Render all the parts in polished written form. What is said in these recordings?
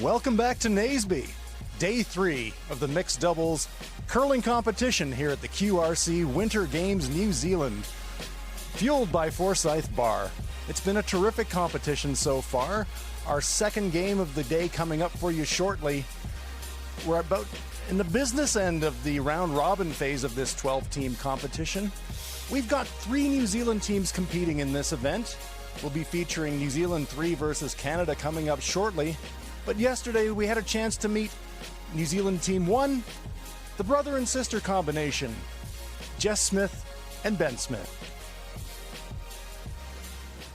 Welcome back to Naseby, day 3 of the mixed doubles curling competition here at the QRC Winter Games New Zealand, fueled by Forsyth Barr. It's been a terrific competition so far. Our second game of the day coming up for you shortly. We're about in the business end of the round robin phase of this 12-team competition. We've got 3 New Zealand teams competing in this event. We'll be featuring New Zealand 3 versus Canada coming up shortly. But yesterday we had a chance to meet New Zealand Team 1, the brother and sister combination, Jess Smith and Ben Smith.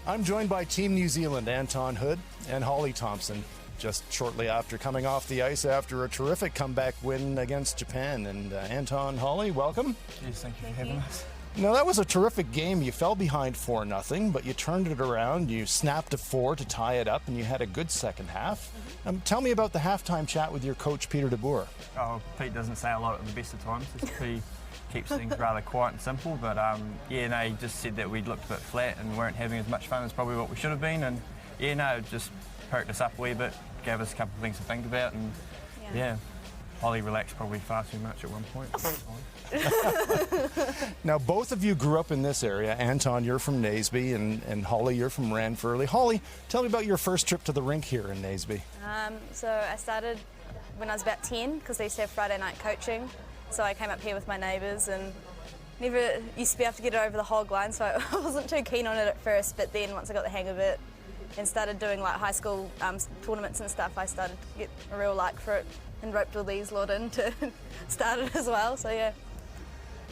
I'm joined by Team New Zealand, Anton Hood and Holly Thompson, just shortly after coming off the ice after a terrific comeback win against Japan. And Anton, Holly, welcome. Yes, thank you for having us. Now, that was a terrific game. You fell behind 4-0, but you turned it around. You snapped a 4 to tie it up, and you had a good second half. Tell me about the halftime chat with your coach, Peter de Boer. Oh, Pete doesn't say a lot at the best of times. He keeps things rather quiet and simple, but yeah, no, he just said that we'd looked a bit flat and weren't having as much fun as probably what we should have been, and yeah, no, just perked us up a wee bit, gave us a couple of things to think about, and yeah. Holly relaxed probably far too much at one point. Now, both of you grew up in this area. Anton, you're from Naseby, and Holly, you're from Ranfurly. Holly, tell me about your first trip to the rink here in Naseby. So I started when I was about 10 because they used to have Friday night coaching. So I came up here with my neighbours and never used to be able to get it over the hog line, so I wasn't too keen on it at first, but then once I got the hang of it and started doing like high school tournaments and stuff, I started to get a real like for it and roped all these lot in to start it as well, so yeah.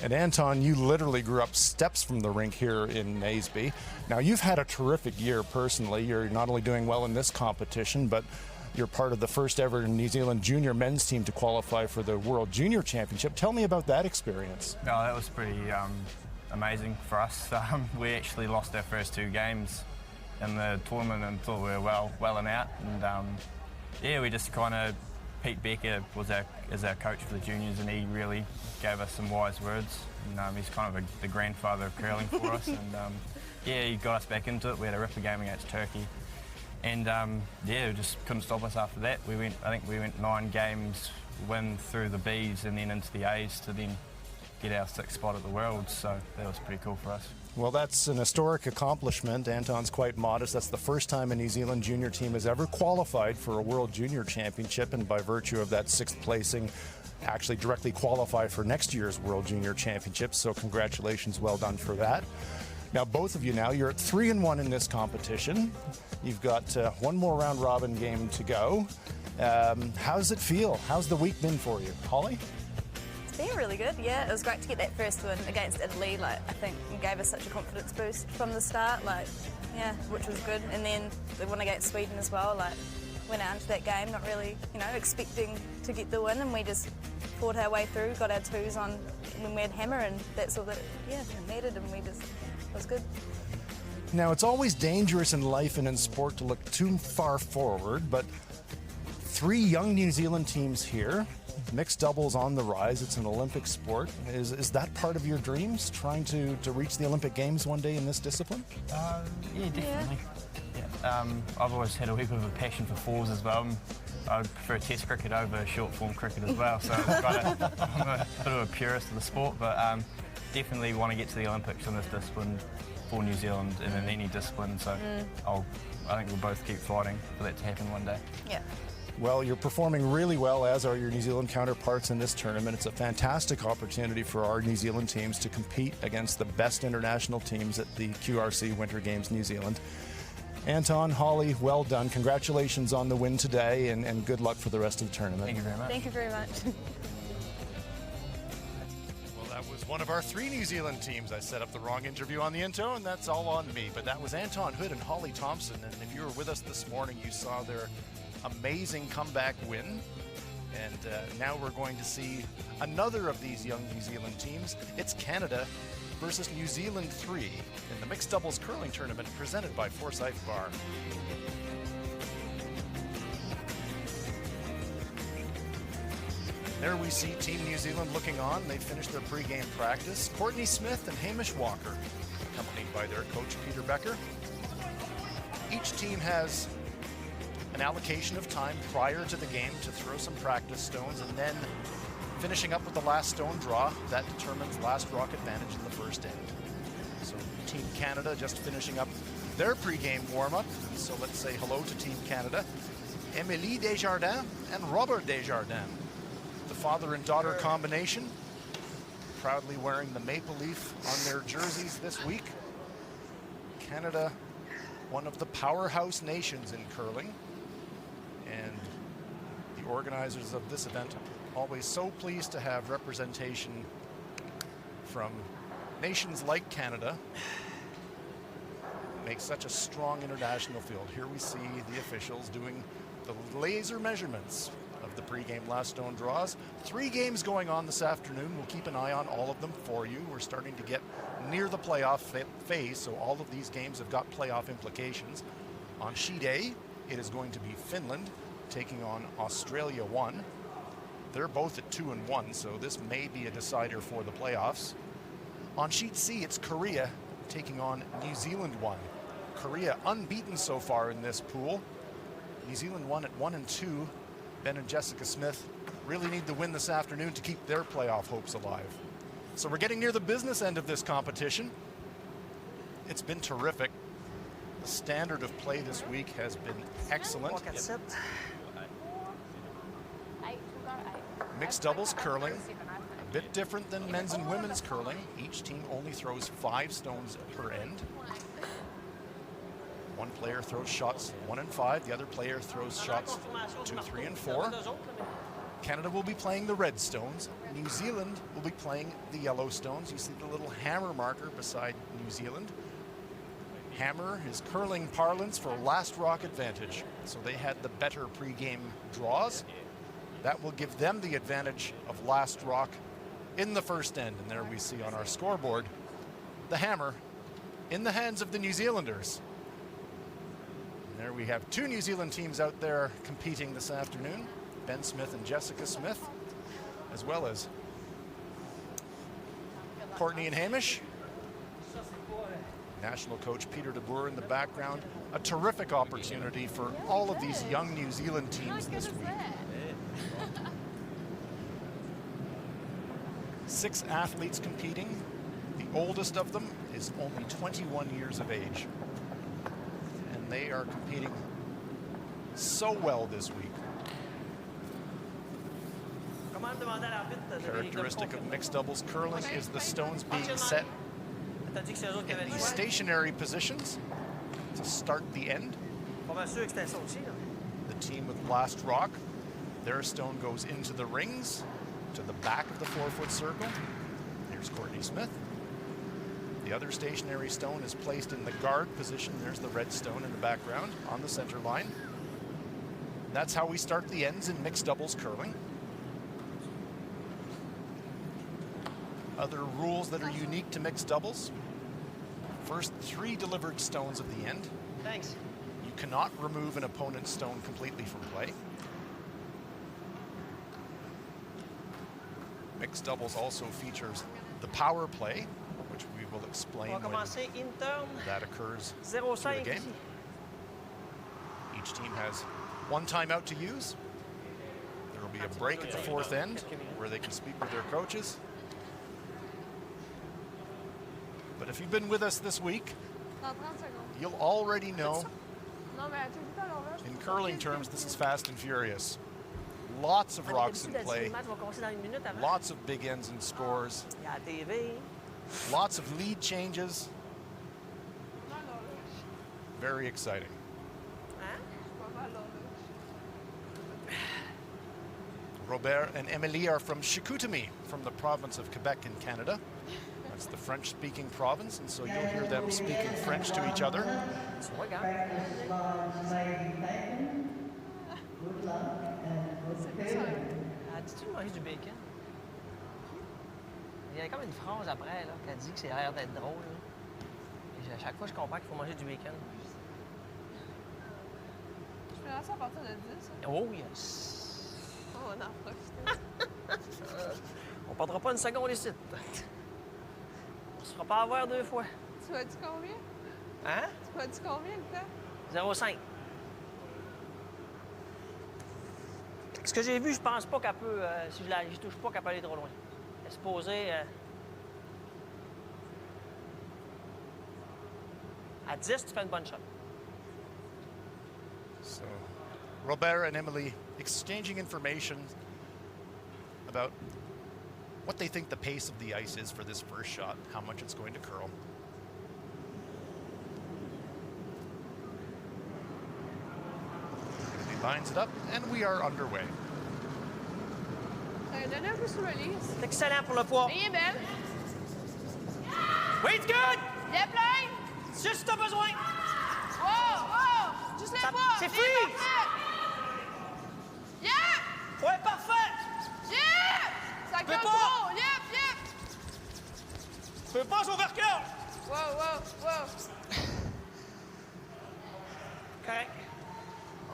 And Anton, you literally grew up steps from the rink here in Naseby. Now, you've had a terrific year personally. You're not only doing well in this competition, but you're part of the first ever New Zealand junior men's team to qualify for the World Junior Championship. Tell me about that experience. Oh, that was pretty amazing for us. We actually lost our first 2 games in the tournament and thought we were well and out. And yeah, we just kind of, Pete Becker was our coach for the juniors, and he really gave us some wise words. And, he's kind of the grandfather of curling for us, and yeah, he got us back into it. We had a ripper game against Turkey, and yeah, we just couldn't stop us after that. I think we went 9 games, win through the Bs and then into the As to then get our 6th spot at the Worlds. So that was pretty cool for us. Well, that's an historic accomplishment. Anton's quite modest. That's the first time a New Zealand junior team has ever qualified for a World Junior Championship, and by virtue of that 6th placing, actually directly qualify for next year's World Junior Championship. So congratulations, well done for that. Now, both of you now, you're at 3-1 in this competition. You've got one more round robin game to go. How does it feel? How's the week been for you? Holly? It's been really good, yeah. It was great to get that first win against Italy. Like, I think it gave us such a confidence boost from the start, like, yeah, which was good. And then the one against Sweden as well, like, went out into that game not really, expecting to get the win, and we just fought our way through, got our 2s on when we had hammer, and that's all that, yeah, it mattered, and it was good. Now, it's always dangerous in life and in sport to look too far forward, but 3 young New Zealand teams here. Mixed doubles on the rise. It's an Olympic sport. Is that part of your dreams, trying to reach the Olympic Games one day in this discipline? Yeah, definitely. Yeah. I've always had a wee bit of a passion for 4s as well. I prefer Test cricket over short form cricket as well, so I'm a bit of a purist of the sport, but definitely want to get to the Olympics in this discipline for New Zealand and in any discipline, so I think we'll both keep fighting for that to happen one day. Yeah. Well, you're performing really well, as are your New Zealand counterparts in this tournament. It's a fantastic opportunity for our New Zealand teams to compete against the best international teams at the QRC Winter Games New Zealand. Anton, Holly, well done. Congratulations on the win today, and good luck for the rest of the tournament. Thank you very much. Thank you very much. Well, that was one of our 3 New Zealand teams. I set up the wrong interview on the intro, and that's all on me. But that was Anton Hood and Holly Thompson, and if you were with us this morning, you saw their amazing comeback win. And now we're going to see another of these young New Zealand teams. It's Canada versus New Zealand 3 in the mixed doubles curling tournament presented by Forsyth Barr. There we see Team New Zealand looking on. They finished their pre-game practice. Courtney Smith and Hamish Walker, accompanied by their coach Peter Becker. Each team has an allocation of time prior to the game to throw some practice stones, and then finishing up with the last stone draw. That determines last rock advantage in the first end. So Team Canada just finishing up their pre-game warm-up. So let's say hello to Team Canada. Émilie Desjardins and Robert Desjardins, the father and daughter combination, proudly wearing the maple leaf on their jerseys this week. Canada, one of the powerhouse nations in curling, and the organizers of this event always so pleased to have representation from nations like Canada. Makes such a strong international field. Here we see the officials doing the laser measurements of the pregame last stone draws. 3 games going on this afternoon. We'll keep an eye on all of them for you. We're starting to get near the playoff phase, so all of these games have got playoff implications. On sheet A, it is going to be Finland taking on Australia 1. They're both at 2-1, so this may be a decider for the playoffs. On sheet C, it's Korea taking on New Zealand 1. Korea unbeaten so far in this pool. New Zealand won at 1-2. Ben and Jessica Smith really need to win this afternoon to keep their playoff hopes alive. So we're getting near the business end of this competition. It's been terrific. The standard of play this week has been excellent. Mixed doubles curling, a bit different than men's and women's curling. Each team only throws 5 stones per end. One player throws shots 1 and 5. The other player throws shots 2, 3, and 4. Canada will be playing the red stones. New Zealand will be playing the yellow stones. You see the little hammer marker beside New Zealand. Hammer is curling parlance for last rock advantage. So they had the better pre-game draws. That will give them the advantage of last rock in the first end. And there we see on our scoreboard, the hammer in the hands of the New Zealanders. There we have 2 New Zealand teams out there competing this afternoon. Ben Smith and Jessica Smith, as well as Courtney and Hamish. National coach Peter de Boer in the background. A terrific opportunity for all of these young New Zealand teams this week. 6 athletes competing. The oldest of them is only 21 years of age. They are competing so well this week. Characteristic of mixed doubles curling is the stones being set in the stationary positions to start the end. The team with last rock, their stone goes into the rings to the back of the 4-foot circle. Here's Courtney Smith. The other stationary stone is placed in the guard position. There's the red stone in the background on the center line. That's how we start the ends in mixed doubles curling. Other rules that are unique to mixed doubles. First 3 delivered stones of the end. Thanks. You cannot remove an opponent's stone completely from play. Mixed doubles also features the power play, which we will explain when that occurs through the game. Each team has 1 timeout to use. There will be a break at the 4th end where they can speak with their coaches. But if you've been with us this week, you'll already know, in curling terms, this is fast and furious. Lots of rocks in play, lots of big ends and scores, lots of lead changes. Very exciting. Robert and Émilie are from Chicoutimi, from the province of Quebec in Canada. That's the French-speaking province, and so you'll hear them speaking French to each other. As-tu mangé du bacon? Il y a comme une phrase après là, qui a dit que c'est l'air d'être drôle. Et à chaque fois, je comprends qu'il faut manger du bacon. Je peux lancer à partir de 10. Oh yes! On va en profiter. On perdra pas une seconde ici. On se fera pas avoir 2 fois. Tu m'as dit combien? Hein? Tu m'as dit combien le temps? 0,5. Ce que j'ai vu, je pense pas qu'elle peut, si je la touche pas, qu'elle peut aller trop loin. Elle est supposée... à 10, tu fais une bonne shot. So, Robert and Emily exchanging information about what they think the pace of the ice is for this first shot, how much it's going to curl. He lines it up, and we are underway. Donne un peu sur le lit. C'est excellent pour le poids. Elle est belle. Oui, it's good! Bien plein. Juste si t'as besoin. Wow, wow. Juste les Ça- poids. c'est Bien free. parfait. Yeah! Ouais, parfait! Yeah! Ça Peux compte pas. trop. Yep, yep. Tu peux pas sauver cœur! Wow, wow, wow. Correct.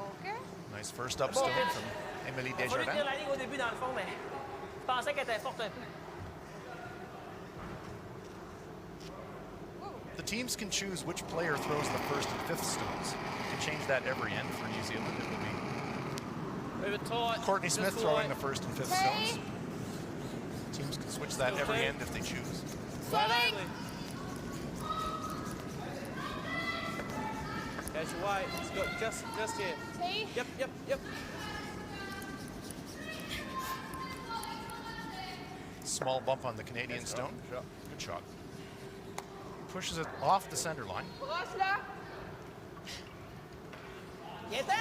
OK. Nice first up stone from Emily Il a fallu tenir Desjardins. la ligne au début, dans le fond, mais je pensais qu'elle était forte un peu. The teams can choose which player throws the first and fifth stones. You can change that every end for New Zealand. It will be Move it tight. Courtney Smith Just throwing tight. the first and fifth Hey. stones. Teams can switch that Still every tight. end if they choose. Flat Sorry. only. Catch your weight. It's got just here. See? Yep. Small bump on the Canadian stone. Good shot. Pushes it off the center line. Brosse là. Viens-t'en!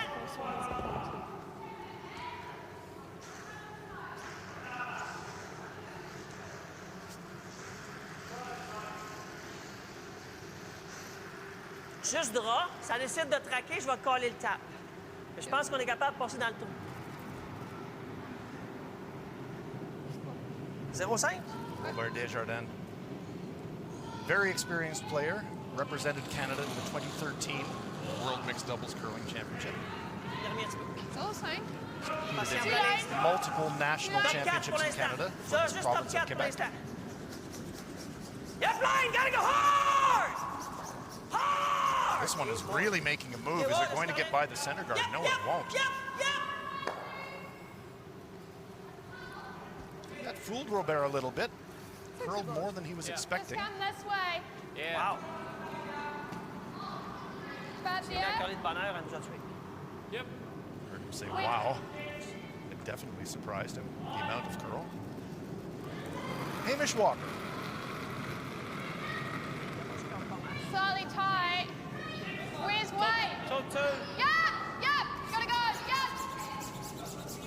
Juste droit, ça décide de traquer, je vais coller le tap. Mais je pense qu'on est capable de passer dans le trou. 0,5? Robert Desjardins. Very experienced player. Represented Canada in the 2013 World Mixed Doubles Curling Championship. Il revient un petit peu. 0,5. Patient Did pour l'instant. multiple national Top 4 pour championships in l'instant. Canada for Ça, his juste top province of 4 pour Quebec. l'instant. Yep, line, gotta go hard! Hard! This one is really making a move. Is it going to get by the center guard? No, it won't. Yep. That fooled Robert a little bit. Curled more than he was Just expecting. come this way. Yeah. Wow. Pas Il a bien. collé de bonheur, elle nous a tués. Yep. Heard him say, wow. It definitely surprised him, the amount of curl. Hamish Walker. Slightly tight. Where's Wade? Top two. Yeah. Gotta go. Yeah.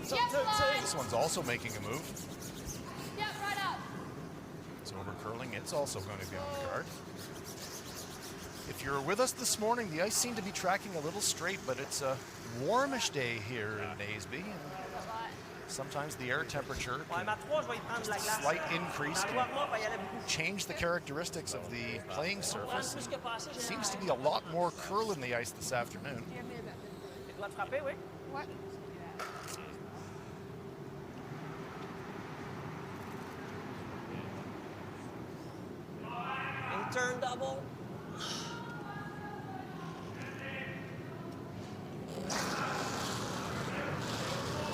Yes, line. This one's also making a move. Yep, right up. It's over curling. It's also going to be on the guard. If you're with us this morning, the ice seemed to be tracking a little straight, but it's a warmish day here in Naseby. And sometimes the air temperature Ouais, can ma 3, je vais y prendre de la glace. slight increase Dans le can warm-up, il y allait beaucoup. change the characteristics of the playing surface. Plus que passé, j'ai Seems to be a lot more curl in the ice this afternoon. le droit de frapper, oui. Ouais. Une turn double.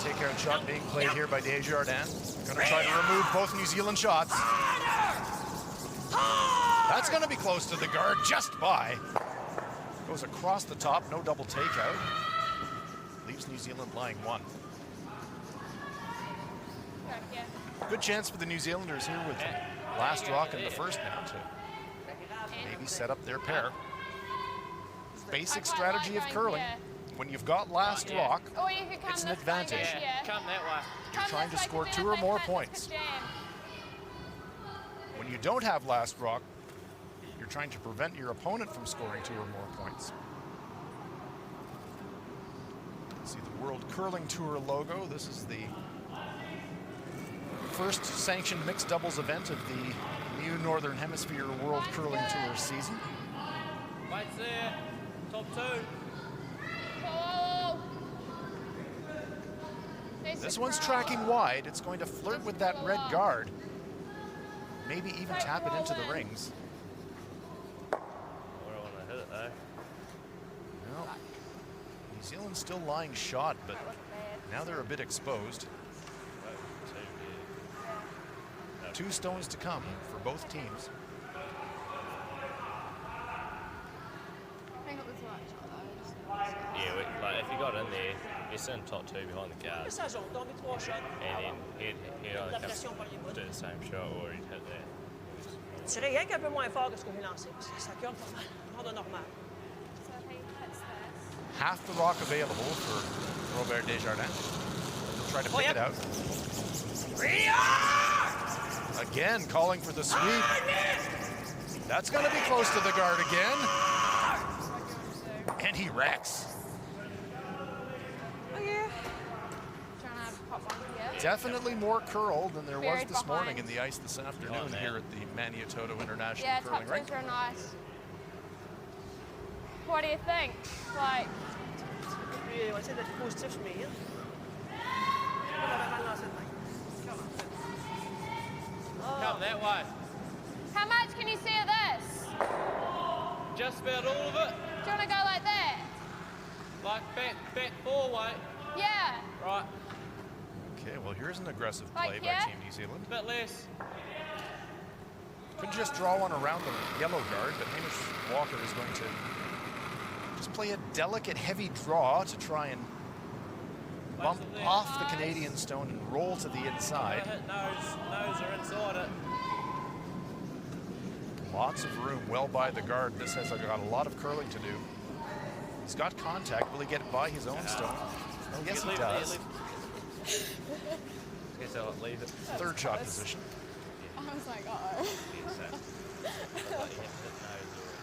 Takeout shot being played here by Desjardins. Going to try to remove both New Zealand shots. That's going to be close to the guard, just by. Goes across the top, no double takeout. Leaves New Zealand lying one. Yeah. Good chance for the New Zealanders here with last rock in the first now to maybe set up their pair. Basic strategy of curling. When you've got last rock, Or you could come it's an this advantage. way, go here. Come that way. you're Come trying this to way, score 'cause 2 then or if more they pass, points. it's a jam. When you don't have last rock, you're trying to prevent your opponent from scoring 2 or more points. See the World Curling Tour logo. This is the first sanctioned mixed doubles event of the new Northern Hemisphere World Curling Tour season. Wait's there. Top two. Oh. This one's tracking wide. It's going to flirt with that red guard. Maybe even tap it into the rings. I don't want to hit it though. Well, New Zealand's still lying shot, but Now they're a bit exposed. 2 stones to come for both teams. Yeah, like if you got in there, you're sitting top 2 behind the guard. And then he'd either come do the same shot or he'd hit that. Tirer rien qu'un peu moins fort que ce que j'ai lancé, parce que ça colle pas mal. Ordre normal. So he hits this. Half the rock available for Robert Desjardins. Try to pick it out. Again, calling for the sweep. That's going to be close to the guard again. And he wrecks. Oh yeah. Trying to pop one here. Definitely more curl than there was Buried this morning behind. in the ice this afternoon here at the Maniatoto International Yeah, Curling top Rink. twos are nice. What do you think? Like, Puis on va essayer d'être positif sur mes hits. On va mal lancer de main. Come that way. how much can you see of this? Just about all of it. Do you want to go like that? Like back 4 way. Yeah. Right. Okay, well, here's an aggressive Like play by here? Team New Zealand. Bit less. Could just draw one around the yellow guard, but Hamish Walker is going to just play a delicate, heavy draw to try and bump off the Canadian stone and roll to the inside. Hit nose or inside it. Lots of room, well by the guard. This has got a lot of curling to do. He's got contact. Will he get by his own stone? Oh, yes, he does. Guess I'll leave it. Third shot position. I was like, uh-oh.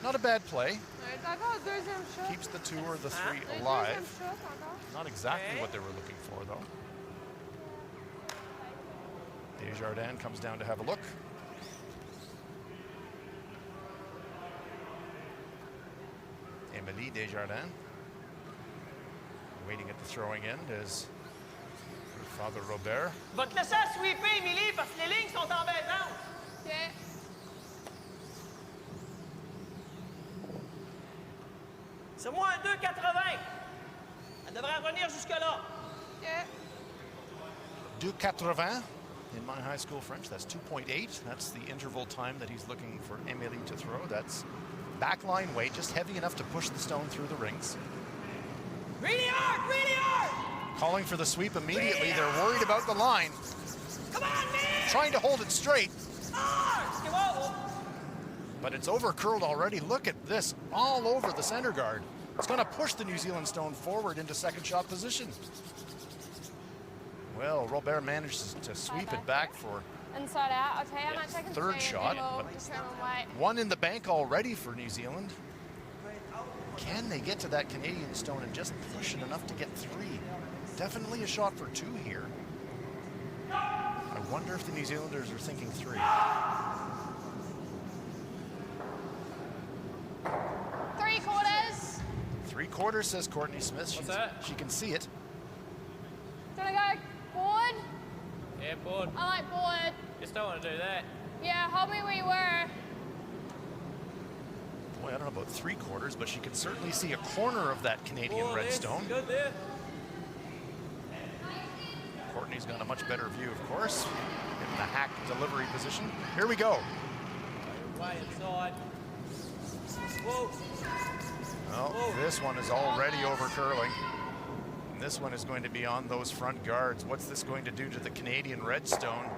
Not a bad play. It's like, oh, deuxième shot. Keeps the 2 or the 3 Deuxième alive. shot, encore. Not exactly what they were looking for, though. Desjardins comes down to have a look. Émilie Desjardins waiting at the throwing end is her father Robert. Va te laisser à sweeper, Émilie, parce que les lignes sont embêtantes. Yeah. C'est moi un 2,80. Elle devrait revenir jusque-là. Yeah. 2,80 in my high school French. That's 2.8. That's the interval time that he's looking for Émilie to throw. That's backline weight, just heavy enough to push the stone through the rings. Really hard, really hard. Calling for the sweep immediately. They're worried about the line. Come on, man. Trying to hold it straight. Hard. C'est bon. But it's over curled already. Look at this, all over the center guard. It's going to push the New Zealand stone forward into second shot position. Well, Robert manages to sweep it back for Inside out. I'll tell you how much I can third see. shot, We'll but- determine weight. one in the bank already for New Zealand. Can they get to that Canadian stone and just push it enough to get 3? Definitely a shot for 2 here. I wonder if the New Zealanders are thinking 3. 3/4. 3/4, says Courtney Smith. What's that? She can see it. Do you want to go forward? Yeah, board. I like forward. Just don't want to do that. Yeah, hold me where you were. Boy, I don't know about 3/4, but she can certainly see a corner of that Canadian Board, yes, redstone. Good there. Courtney's got a much better view, of course, in the hack delivery position. Here we go. Way inside. Whoa. Well, this one is already over curling. And this one is going to be on those front guards. What's this going to do to the Canadian redstone?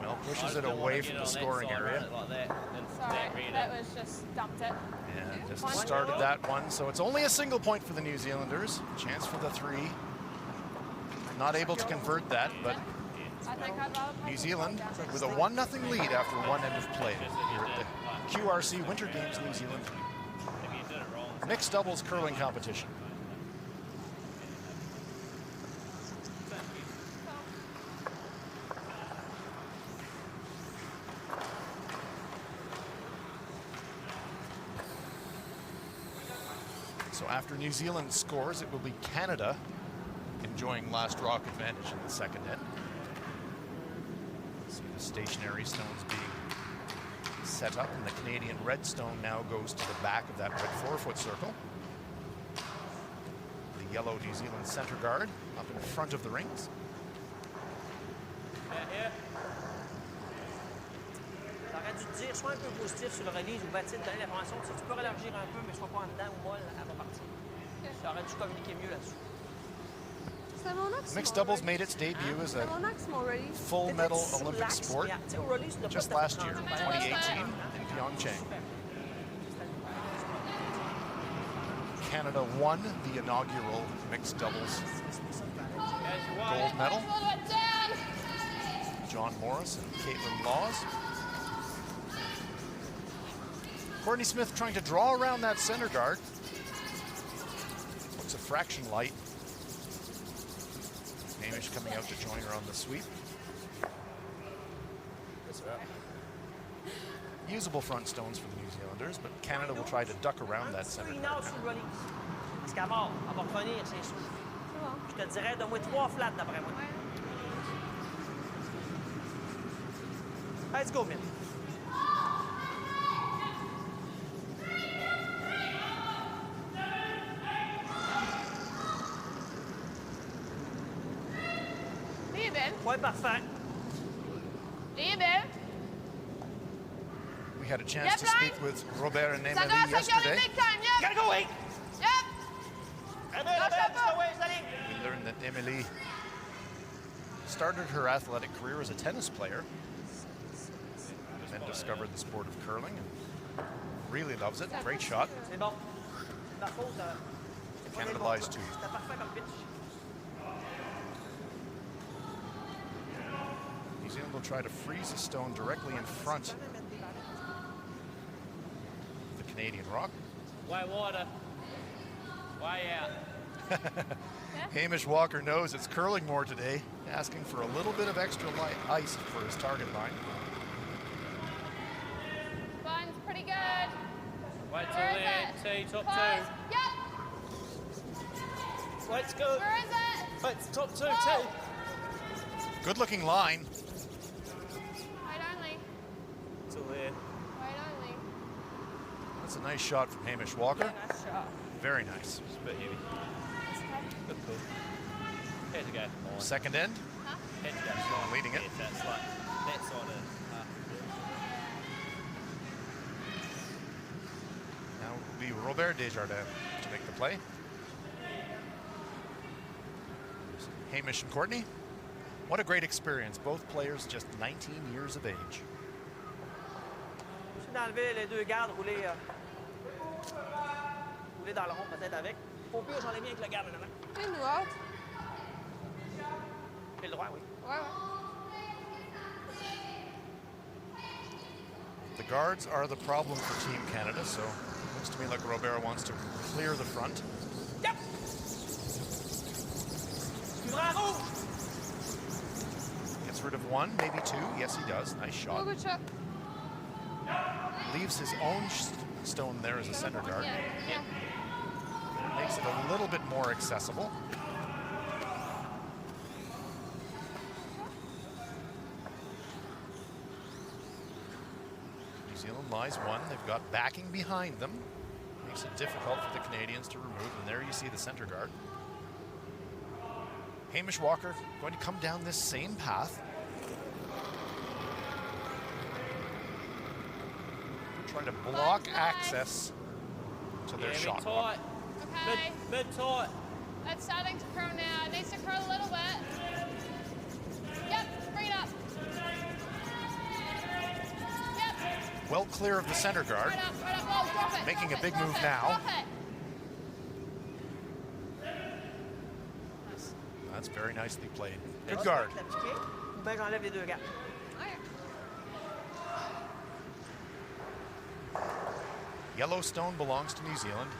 Well, pushes it away from the scoring area. Like that, and Sorry, read that it. was just dumped it. Yeah, just One. started that one. So it's only a single point for the New Zealanders. Chance for the 3. Not able to convert that, but I think I'd rather play New Zealand with a 1-0 lead after one end of play here at the QRC Winter Games New Zealand If you did it wrong. mixed doubles curling competition. So after New Zealand scores, it will be Canada enjoying last rock advantage in the second end. See the stationary stones being set up, and the Canadian redstone now goes to the back of that red 4-foot circle. The yellow New Zealand center guard up in front of the rings. J'aurais dû te dire, sois un peu positif sur le release ou bâtir, donner l'information. Si tu peux élargir un peu, mais sois pas en dedans ou molle, elle va partir. J'aurais dû communiquer mieux là-dessus. Mixed doubles made its debut as a full medal Olympic sport just last year, 2018, in Pyeongchang. Canada won the inaugural mixed doubles gold medal. John Morris and Caitlin Laws. Courtney Smith trying to draw around that center guard. Looks a fraction light. Hamish coming out to join her on the sweep. Usable front stones for the New Zealanders, but Canada will try to duck around that center guard now. Parce qu'à mort, elle va revenir, c'est sûr. Je te dirais, donne-moi 3 flats d'après moi. Let's go, man. Point parfait. We had a chance to speak with Robert and Emily yesterday. Gotta go, wait. We learned that Emily started her athletic career as a tennis player, then discovered the sport of curling and really loves it. Great shot. C'est bon. Ma faute. Canada lies too. C'était parfait comme pitch. New Zealand will try to freeze a stone directly in front of the Canadian rock. Way wider. Way out. Hamish Walker knows it's curling more today, asking for a little bit of extra light ice for his target line. Line's pretty good. Wait till Where is the it? T, top Pause. two. Yep. Let's go. Where is it? Wait, top two, Whoa. T. Good looking line. Wait only. Till there. Wait only. That's a nice shot from Hamish Walker. Nice shot. Very nice. It's a bit heavy. But cool. Had to go. On. Second end. Had to go. Strong. Leading it. Yeah, that's on it. Now it will be Robert Desjardins to make the play. Hamish and Courtney. What a great experience. Both players just 19 years of age. J'essaie d'enlever les deux gardes, rouler dans le rond peut-être avec. Au pire, j'en ai mis avec le garde maintenant. Une droite. Et le droit, oui. Ouais. The guards are the problem for Team Canada, so it looks to me like Robert wants to clear the front. Yep. Suivra rouge. Gets rid of one, maybe two. Yes, he does. Nice shot. Good shot. Leaves his own stone there as a center guard. Yeah. Makes it a little bit more accessible. New Zealand lies one. They've got backing behind them. Makes it difficult for the Canadians to remove. And there you see the center guard. Hamish Walker going to come down this same path. Trying to block access to their shot clock. Tight. Okay. Mid tight. It's starting to curl now. It needs to curl a little bit. Yep. Bring it up. Yep. Well clear of the center guard. Right up. Oh, drop it. Making drop a big it, move drop it, now. drop it. That's very nicely played. Good guard. Ou bien j'enlève les deux gardes. Yellow stone belongs to New Zealand.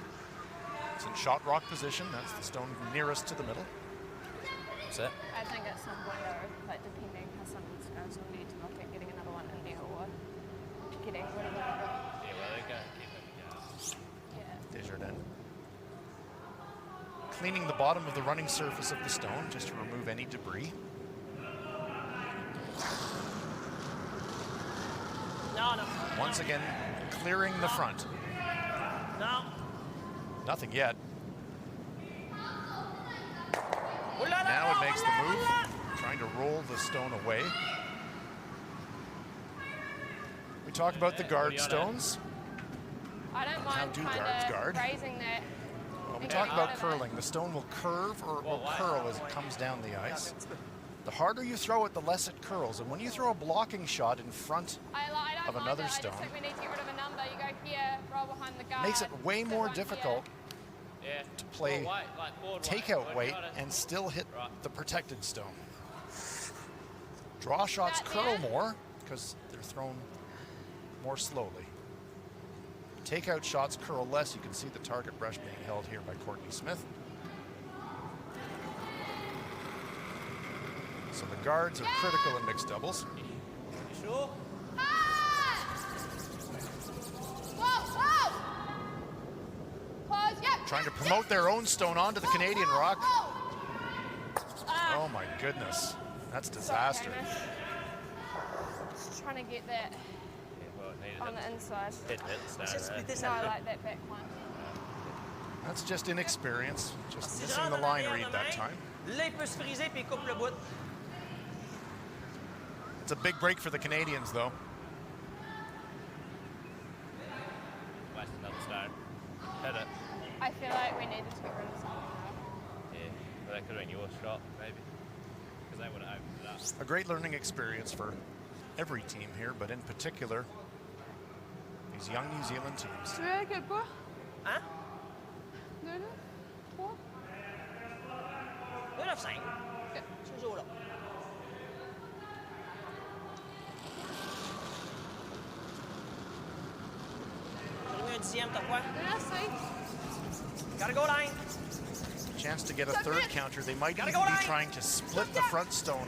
It's in shot rock position. That's the stone nearest to the middle. What's that? I think at some point, though, like depending how some stones will need to look at getting another one in there or getting rid of it. Yeah, well, they're going to keep it. Yeah. Desjardins. Cleaning the bottom of the running surface of the stone just to remove any debris. No. Once again, clearing the front. No. Nothing yet. Oh là là! Barr makes the move, trying to roll the stone away. We talk about the guard stones. I don't How mind do kind guards of guard? raising that. Well, we talk about curling. The stone will curve or will curl as it comes down the ice. The harder you throw it, the less it curls. And when you throw a blocking shot in front I don't of mind another it. stone, I just think we need to get rid of a number. You go here, roll behind the guard. makes it way sit more one difficult Yeah. to play Forward weight, like forward takeout weight. weight Got it. and still hit Right. the protected stone. Draw shots That curl there? more because they're thrown more slowly. Takeout shots curl less. You can see the target brush being held here by Courtney Smith. So the guards are critical in mixed doubles. You sure? Whoa! Close, yep. Trying to promote their own stone onto the Canadian rock. Ah. Oh my goodness. That's disaster. Just trying to get that Yeah, well, it needed on the inside. Hit the start. Just there. splitter No, ça I là. like that back one. That's just inexperience. Just Si je missing rentre the en line arrière read de that main, time. là, il peut se friser puis il coupe le bout. It's a big break for the Canadians, though. Waste another stone. Hit it. I feel like we needed to get rid of something Yeah. Well, that could have been your shot, maybe. Because they would have opened it up. A great learning experience for every team here, but in particular, these young New Zealand teams. Tu veux quel poids? Hein? 2, 3? 2, 9, 5. Ce jour-là. J'ai mis un dixième, t'as quoi? Merci. Gotta go line. Chance to get a third counter. They might Gotta even go be line. trying to split the front stone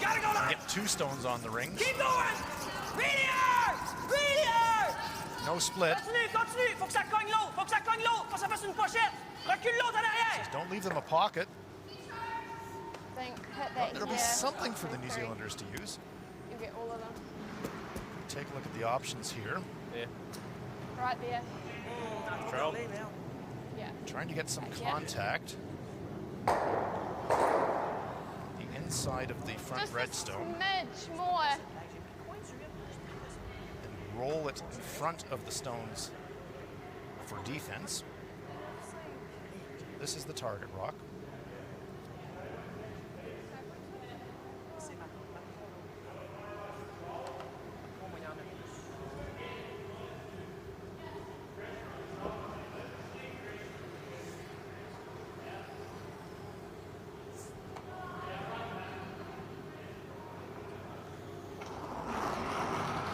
Gotta go and line. get 2 stones on the rings. Keep going. Really hard. Really hard. No split. Continue, continue. Faut que ça cogne l'autre. Faut que ça cogne l'autre. Faut que ça fasse une pochette. Recule l'autre en arrière. Just don't leave them a pocket. Think, hit that There'll be here. something for the New 3. Zealanders to use. You get all of them. Take a look at the options here. Yeah. Right there. Control. Yeah. Trying to get some Yeah. contact. The inside of the front Just a redstone. smidge more. And roll it in front of the stones for defense. This is the target rock.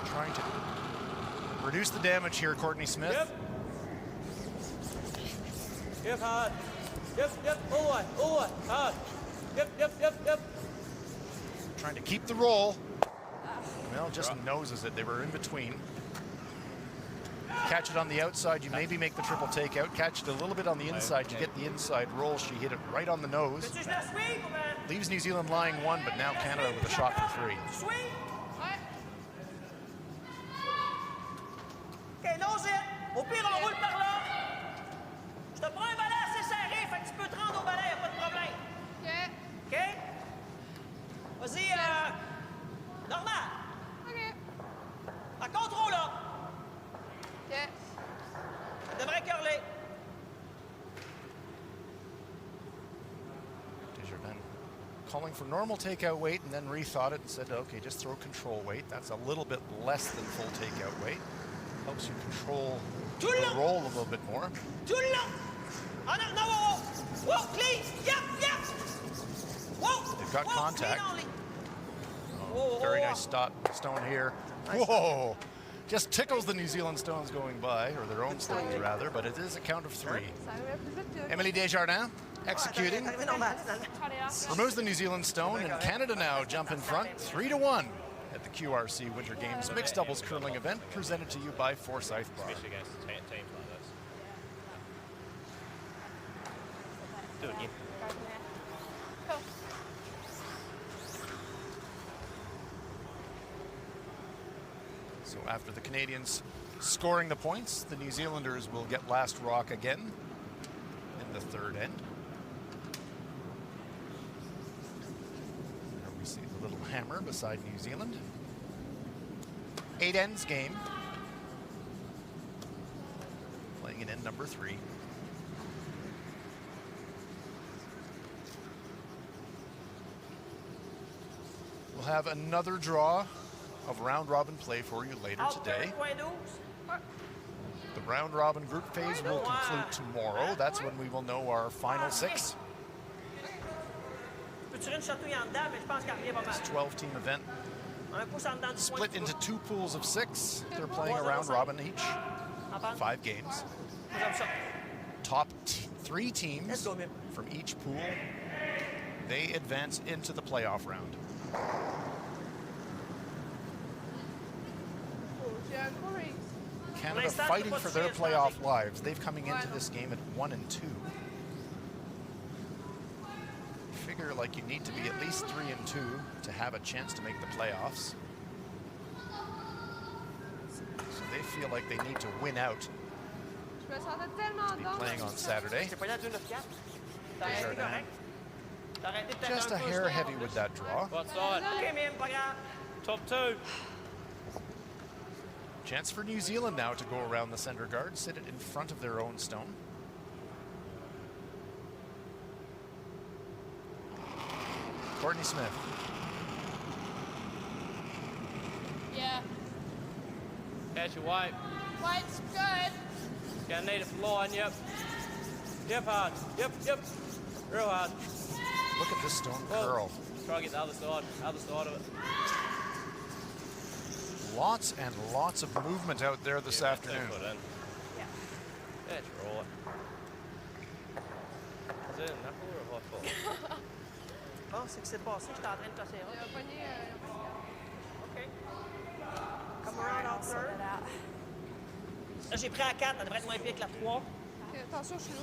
Trying to reduce the damage here, Courtney Smith. Yep. Yep, hard. Yep, over, hard. Yep. Trying to keep the roll. Well, just noses it. They were in between. Catch it on the outside, you maybe make the triple takeout. Catch it a little bit on the inside, you get the inside roll. She hit it right on the nose. Tu je la suis ou ben? Leaves New Zealand lying 1, but now Canada with a shot for 3. Tu suis? Ouais. OK, nose it. Au pire, on roule par là. Je te prends un balai assez serré, fait que tu peux te rendre au balai, y a pas de problème. Yeah. OK? Vas-y, normal. Okay. À contrôle, là. Yeah. Devrait curler. Desjardins calling for normal takeout weight and then rethought it and said, okay, just throw control weight. That's a little bit less than full takeout weight. Helps you control the roll a little bit more. Tout le long. Ah non, non, whoa. Whoa, clean. Yep. Whoa. They've got Whoa, contact. clean only. Whoa, Very whoa. nice stone here. Whoa! Just tickles the New Zealand stones going by, or their own stones rather, but it is a count of 3. Emily Desjardins executing. Arrivé normal. Cut it off. Removes the New Zealand stone, and Canada now jump in front 3-1 at the QRC Winter Games Mixed Doubles Curling event presented to you by Forsyth Barr. Especially against teams like this. Do it again. Go from there. Cool. So after the Canadians scoring the points, the New Zealanders will get last rock again in the third end. hammer beside New Zealand. 8 ends game. Playing in end number 3. We'll have another draw of round robin play for you later today. The round robin group phase will conclude tomorrow. That's when we will know our final 6. This 12-team event split into 2 pools of 6. They're playing a round robin each, 5 games. Top 3 teams from each pool, they advance into the playoff round. Canada fighting for their playoff lives. They've coming into this game at 1 and 2. Figure like you need to be at least 3 and 2 to have a chance to make the playoffs. So they feel like they need to win out to be playing on Saturday. Desjardins just a hair heavy with that draw. Top 2. Chance for New Zealand now to go around the center guard, sit it in front of their own stone. Courtney Smith. Yeah. Catch your weight. Weight's good. Gonna need it for line, yep. Yep, hard. Yep. Real hard. Look at this stone curl. Try and get the other side of it. Lots and lots of movement out there this afternoon. Yeah. That's right. Is it a knuckle or a high fall? Ah, c'est que c'est passé, j'étais en train de tasser. OK. Come around out third. Là, j'ai pris à 4, elle devrait être moins pire que la 3. Attention, je suis là.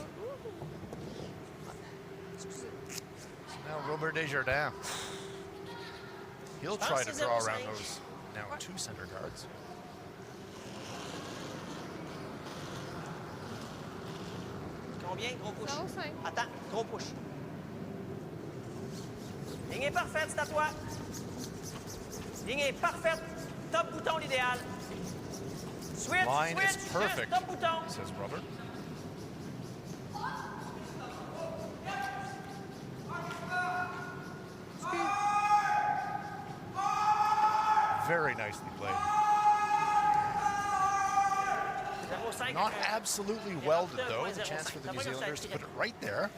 Excusez. Now Robert Desjardins. He'll try to draw around those now 2 center guards. Combien? Gros push. 05. Attends, gros push. Ligne est parfaite, c'est à toi. Ligne est parfaite. Top bouton, l'idéal. Switch, Line switch, is perfect, top bouton. says Robert. Very nicely played. Not absolutely welded though. The chance for the New Zealanders to put it right there.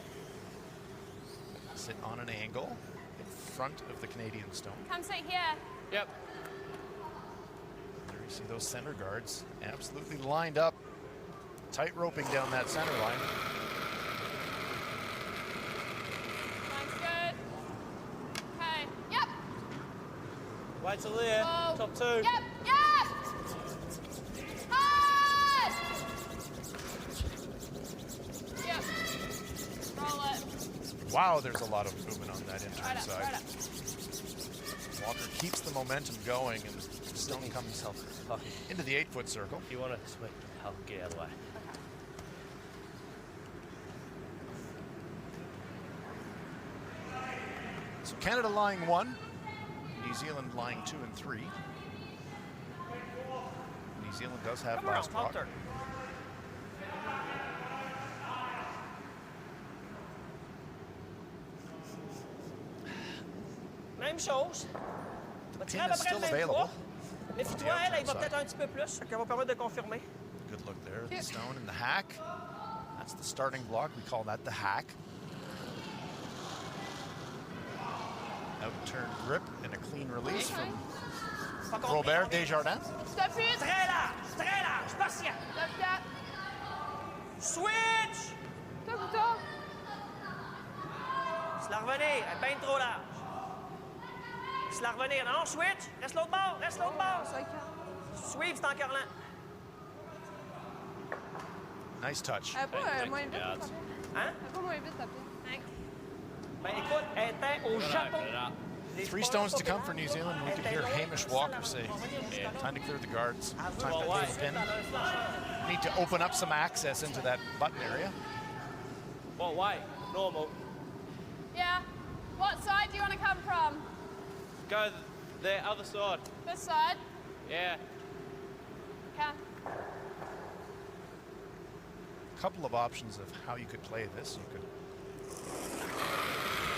Sit on an angle in front of the Canadian stone. Come sit here. Yep. There you see those center guards absolutely lined up, tight roping down that center line. Line's good. Okay. Yep. Wait till there. Whoa. Top 2. Yep. Yep. Hard. Yep. Roll it. Wow, there's a lot of movement on that Right intern up. side. Right up. Walker keeps the momentum going, and Stone comes into the 8-foot circle. If you want to swing, I'll get out of the way. So Canada lying 1, New Zealand lying 2 and 3. New Zealand does have Come around, last block. third. Même chose. The pin is still available. Méfie-toi, elle va peut-être un petit peu plus. Elle va permettre de confirmer. Good look there. The stone and the hack. That's the starting block. We call that the hack. Out-turn grip and a clean release from Robert Desjardins. Stop it. Très large, patient. Stop that. Switch! Top bouton. Se la revenir, elle est bien trop large. Se la revenir, non, switch! Reste l'autre bord, reste l'autre bord. Sweep, c'est encore lent. Nice touch. Elle va moins vite. yards. Hein? Elle va moins vite, taper. Ben écoute, elle était au Japon. Open it up. 3 stones to come for New Zealand. We can hear Hamish Walker say, time to clear the guards. Time to clear the pin. Need to open up some access into that button area. What way? Normal. Yeah. What side do you want to come from? Go The other side. This side. Yeah. Okay. A couple of options of how you could play this. You could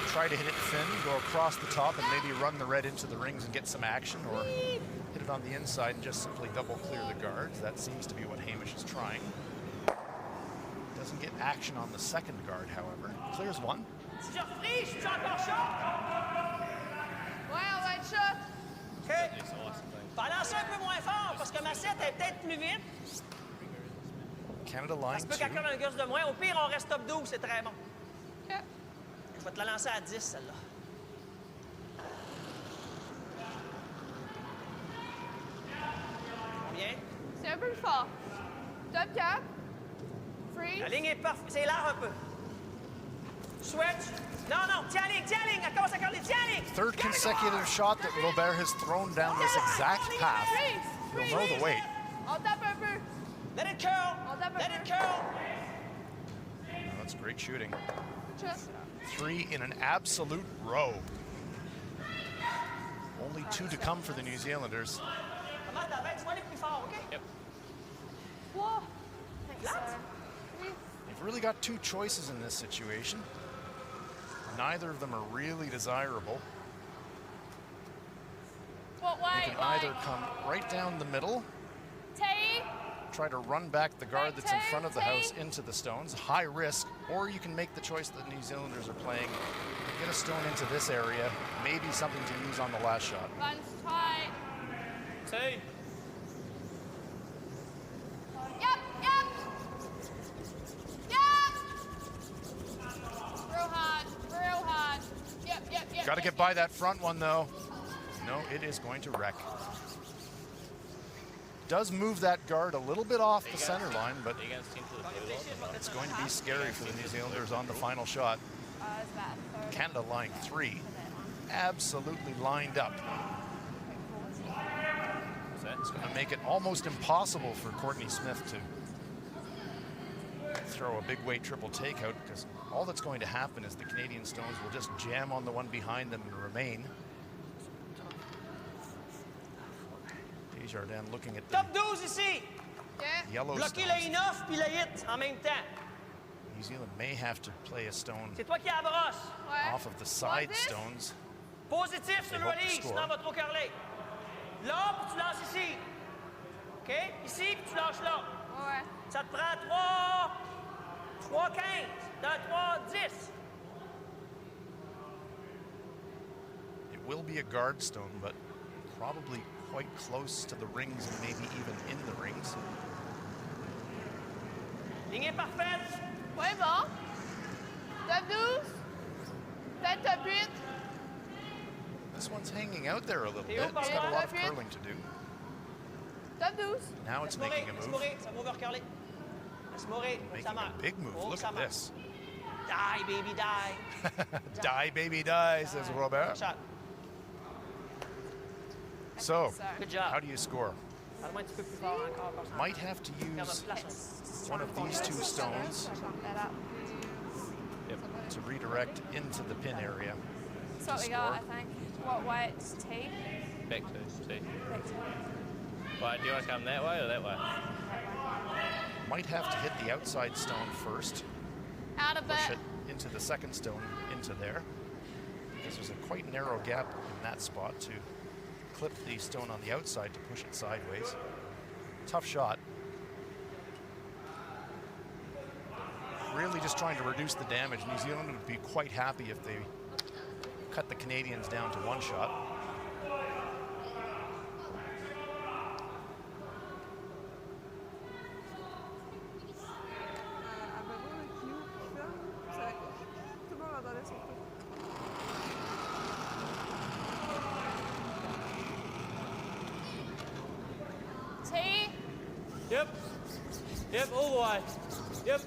try to hit it thin, go across the top, and maybe run the red into the rings and get some action, or hit it on the inside and just simply double clear the guards. That seems to be what Hamish is trying. Doesn't get action on the second guard, however. Clears one. Si je refreeze, je suis encore short. Ouais, on va être shot. OK. Faut lancer un peu moins fort parce que ma 7 est peut-être plus vite. Canada Ça line se peut 2. qu'elle colle un gosse de moins. Au pire, on reste top 12, c'est très bon. OK. Je vais te la lancer à 10, celle-là. Combien? C'est un peu plus fort. Top 4. Freeze. La ligne est parfaite. C'est large un peu. Switch. Non, non, tiens la ligne. Elle commence à coller. Tiens la ligne. Third consecutive shot that Robert has thrown down this exact path. Freeze. You'll know the weight. On tape un peu. Let it curl. On tape un Let peu. it curl. Oh, that's great shooting. Just. 3 in an absolute row. Only 2 to come for the New Zealanders. Comment ta bête? Tu vas aller plus fort, OK? Yep. Whoa. Thanks, Flat? sir. They've really got 2 choices in this situation. Neither of them are really desirable. What You way? can either come right down the middle, T. try to run back the guard that's in front of the house into the stones, high risk, or you can make the choice that the New Zealanders are playing, get a stone into this area, maybe something to use on the last shot. Runs tight. 2. Yep. Real hard. Yep. Got to get by that front one though. No, it is going to wreck. Does move that guard a little bit off the center line, but Are you going to send to the blue line? it's going to be scary for the New Zealanders on the final shot. It's about a third. Canada line 3, absolutely lined up. What's that? It's going to make it almost impossible for Courtney Smith to throw a big weight triple takeout, because all that's going to happen is the Canadian stones will just jam on the one behind them and remain. Desjardins looking at the Top 12 ici. Yeah. yellow Bloquer le stones. in-off puis le hit en même temps. New Zealand may have to play a stone C'est toi qui as la brosse. Ouais. off of the side this? stones. Positif sur They le hope to release, score. sinon on va trop curler. Là, puis tu lances ici. OK? Ici, puis tu lâches là. Ouais. Ça te prend 3, 15. Dans 3, 10. It will be a guard stone, but probably quite close to the rings and maybe even in the rings. Ligne est parfaite. Ouais, bon. Top 12. Peut-être top 8. This one's hanging out there a little bit. Theo, It's got a pardon, lot of David. curling to do. Top 12. Now it's Laisse making a mourir, laisse move. mourir. Ça va over-curler. Laisse mourir. Faut que ça Making a marche. big move. Faut que Look ça at marche. this. Die, baby, die. Die, baby, die, says Robert. Shot. So, Good job. how do you score? Parle-moi un petit peu plus fort encore. Comme ça. Might have to Perdre use de place. one of these 2 stones Bump that up. to redirect into the pin area. That's what we got, I think. What way? It's T. Back to see. Back to Right, do you want to come that way or that way? Might have to hit the outside stone first, out of push it. it into the second stone into there, because there's a quite narrow gap in that spot to clip the stone on the outside to push it sideways. Tough shot. Really just trying to reduce the damage. New Zealand would be quite happy if they cut the Canadians down to 1 shot. T. Yep, all the way. Yep.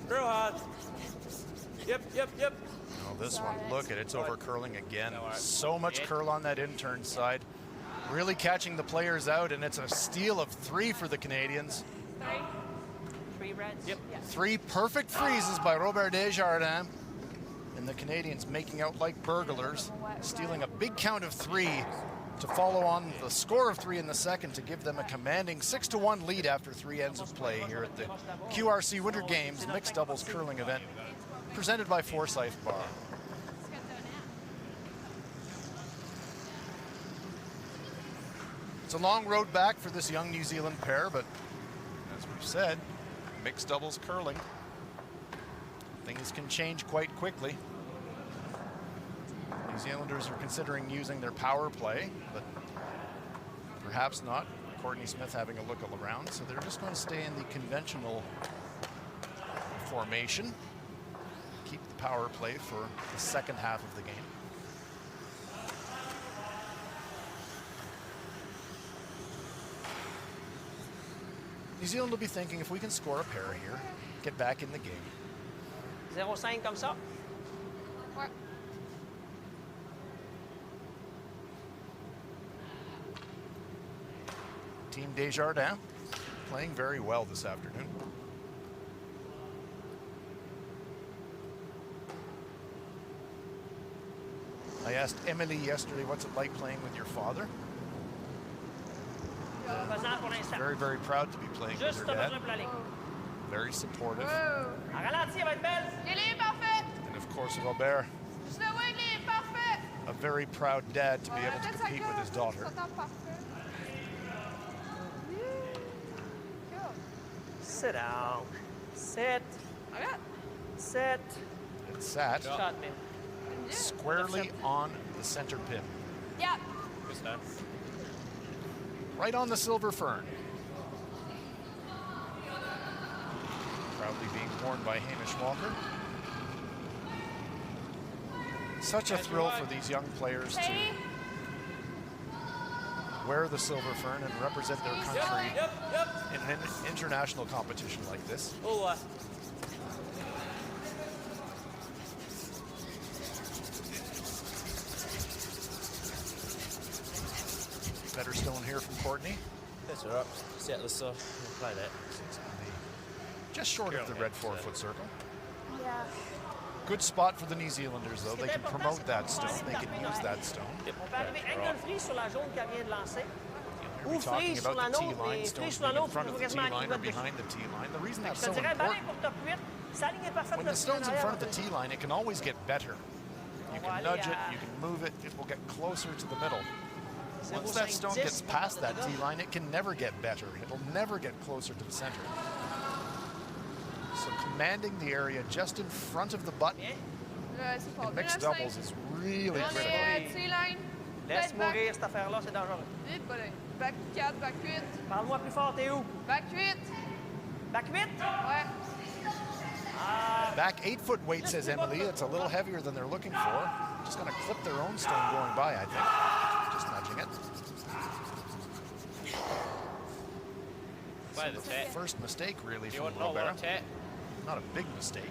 Real hard. Yep. Oh, this one, look at it, it's over curling again. So much curl on that intern side. Really catching the players out, and it's a steal of 3 for the Canadians. 3 reds. Yep. 3 perfect freezes by Robert Desjardins. And the Canadians making out like burglars, stealing a big count of 3 to follow on the score of 3 in the second to give them a commanding 6-1 lead after 3 ends of play here at the QRC Winter Games mixed doubles curling event presented by Forsyth Barr. It's a long road back for this young New Zealand pair, but as we've said, mixed doubles curling, things can change quite quickly. New Zealanders are considering using their power play, but perhaps not. Courtney Smith having a look around, so they're just going to stay in the conventional formation, keep the power play for the second half of the game. New Zealand will be thinking, if we can score a pair here, get back in the game. 0-5 comme ça. Ouais. Team Desjardins playing very well this afternoon. I asked Emily yesterday, what's it like playing with your father? Faisant pour l'instant. Very, very proud to be playing with Juste her dad. besoin pour la ligne. Very supportive. En ralenti, elle va être belle. Il est parfait. And of course, Robert, Je le vois, il est parfait. a very proud dad to be able to compete with his daughter. Sit down. Sit. Regarde. Sit. It sat Shot, man. squarely on the center pin, Yeah. Good stuff. right on the silver fern. Proudly being worn by Hamish Walker. Such a thrill for these young players to Hey. wear the silver fern and represent their country Yep. in an international competition like this. Oh, Better stone here from Courtney. That's all right. Set this off. We'll play that. Just short of the red 4-foot circle. Yeah. Good spot for the New Zealanders, though. They can promote that stone. They can use that stone. on peut arriver angle free sur la jaune qu'elle vient de lancer. Here we're Ou talking free sur la about the nôtre, T-line, mais stones free sur la being in nôtre, front of faut the quasiment aller T-line or droit dessus. behind the T-line. The reason Je that's te so dirais, balaye important, pour top 8. Sa ligne est parfaite. when the le stone's in arrière, front of the on peut- T-line, it can always get better. You can nudge it, you can move it, it will get closer to the middle. Once that stone gets past that T-line, it can never get better. It'll never get closer to the center. So commanding the area just in front of the button C'est pas in mixed doubles is really On critical. est T-line. Laisse mourir cette affaire-là, c'est dangereux. Back 4, back 8. Parle-moi plus fort, t'es où? Back 8. Back 8? Ouais. Back 8-foot weight, says Emily. It's a little heavier than they're looking for. Just going to clip their own stone going by, I think. Just nudging it. Play the tat. First mistake, really, You from want not Robert. want a tat? Not a big mistake.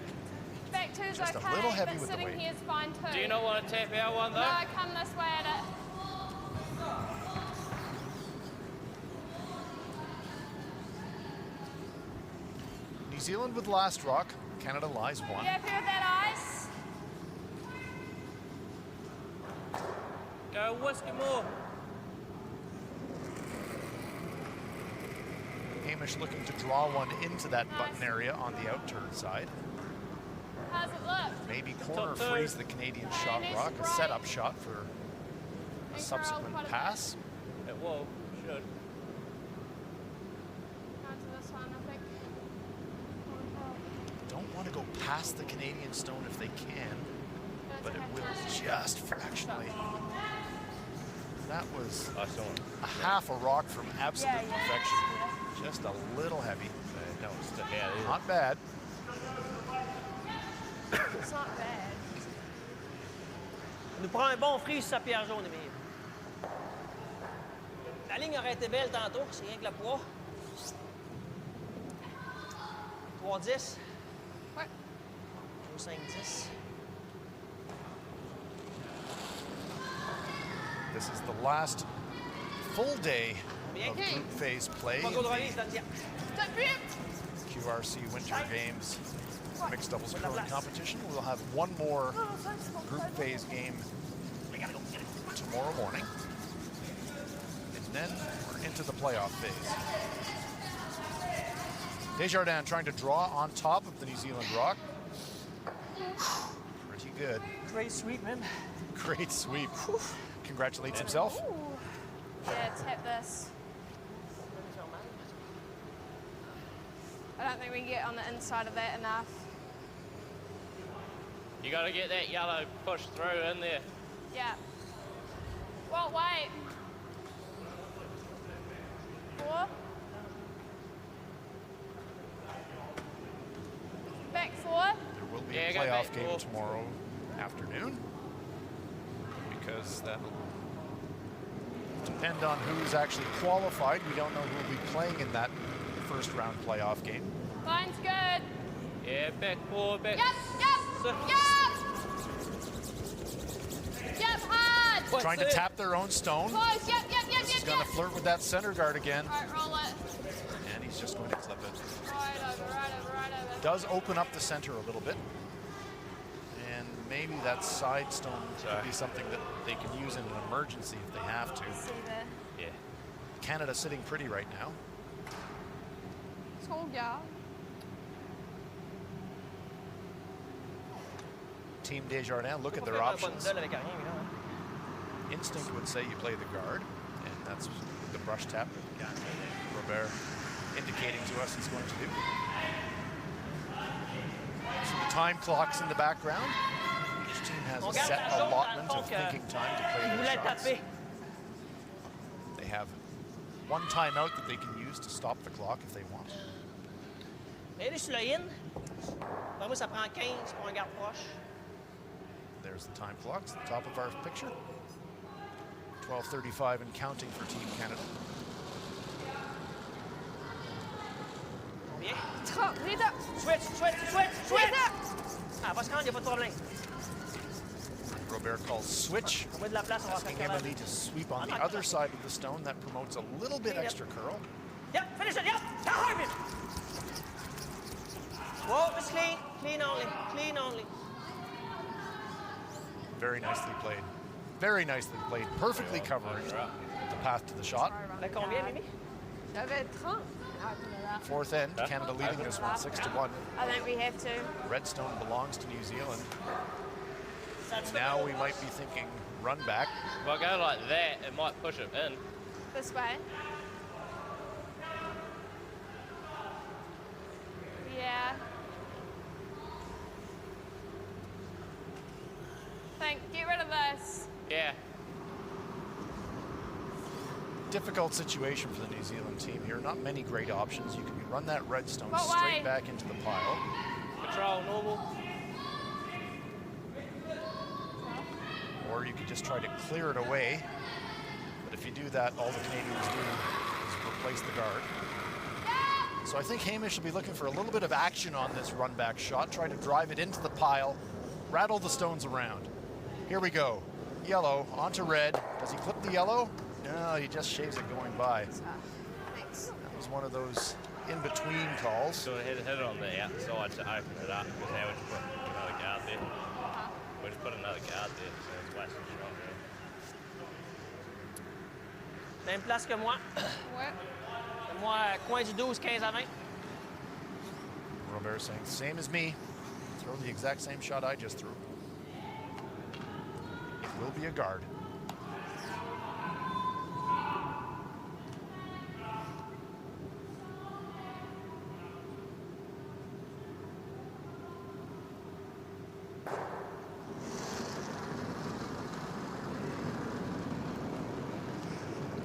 Back 2 is Just a okay, little heavy but with the sitting weight. here is fine too. Do you not want to tap our one though? No, come this way at it. New Zealand with last rock. Canada lies 1. You happy with that ice? Go whiskey more. Hamish looking to draw one into that button area on the out-turn side. How's it look? Maybe corner Top two. freeze the Canadian shot nice rock, a right. setup shot for a And subsequent curl quite a pass. It will. Should. Onto this one, I think. Don't want to go past the Canadian stone if they can, That's but it okay. will just fractionally. That was I saw it. a half a rock from absolute Yeah, yeah. perfection. Just a little heavy. No, it's stick out either. Not bad. It's not bad. Il nous prend un bon free sur sa pierre jaune, Émile. La ligne aurait été belle tantôt, c'est rien que le poids. 3-10. Ouais. 5-10. This is the last full day Bien. of group phase play Pas in gros de the release dans le diable. Top 8. QRC Winter Games mixed doubles curling competition. We'll have one more group phase game tomorrow morning. And then we're into the playoff phase. Desjardins trying to draw on top of the New Zealand rock. Pretty good. Great sweep, man. Great sweep. Congratulates himself. Yeah, tap this. I don't think we can get on the inside of that enough. You got to get that yellow pushed through in there. Yeah. Well, wait. 4. Back 4. There will be a go playoff back game 4. tomorrow afternoon, because that will depend on who's actually qualified. We don't know who will be playing in that first round playoff game. Line's good. Yeah, back 4, back. Yep. Yep, hard. Trying to tap their own stone. Close, yep. He's going to flirt with that center guard again. All right, roll it. And he's just going to clip it. Right over. Does open up the center a little bit. And maybe that side stone could be something that they can use in an emergency if they have to. See there. Yeah. Canada sitting pretty right now. Skål, ja. Team Desjardins, look at their options. Instinct would say you play the guard, and that's the brush tap that Robert indicating to us he's going to do. Some time clocks in the background. Each team has a set allotment of thinking time to play their shots. They have one timeout that they can use to stop the clock if they want. There's the time clocks at the top of our picture. 12:35 and counting for Team Canada. Switch. Ah, va se rendre, y a pas de problème. Robert calls switch, asking Emily to sweep on the other side of the stone. That promotes a little bit extra curl. Yep, finish it, yep. Whoa, it's clean only. Very nicely played. Very nicely played. Perfectly covering the path to the shot. Combien, Mimi? J'avais 30. Fourth end, Canada leading this one 6-1. I think we have to. Redstone belongs to New Zealand. Now we might be thinking run back. If I go like that, it might push it in. This way. Yeah. Get rid of this. Yeah. Difficult situation for the New Zealand team here. Not many great options. You can run that redstone What straight way? back into the pile. Control, normal. Or you could just try to clear it away. But if you do that, all the Canadians do is replace the guard. So I think Hamish will be looking for a little bit of action on this run back shot. Try to drive it into the pile, rattle the stones around. Here we go. Yellow onto red. Does he clip the yellow? No, he just shaves it going by. Thanks. That was one of those in-between calls. So hit it on the outside to open it up, because now we just put another guard there. We just put another guard there, so it's wasting the shot really. Même place que moi. Ouais. Moi, coin du 12, 15 à 20. Robert saying, same as me. Throw the exact same shot I just threw. It will be a guard.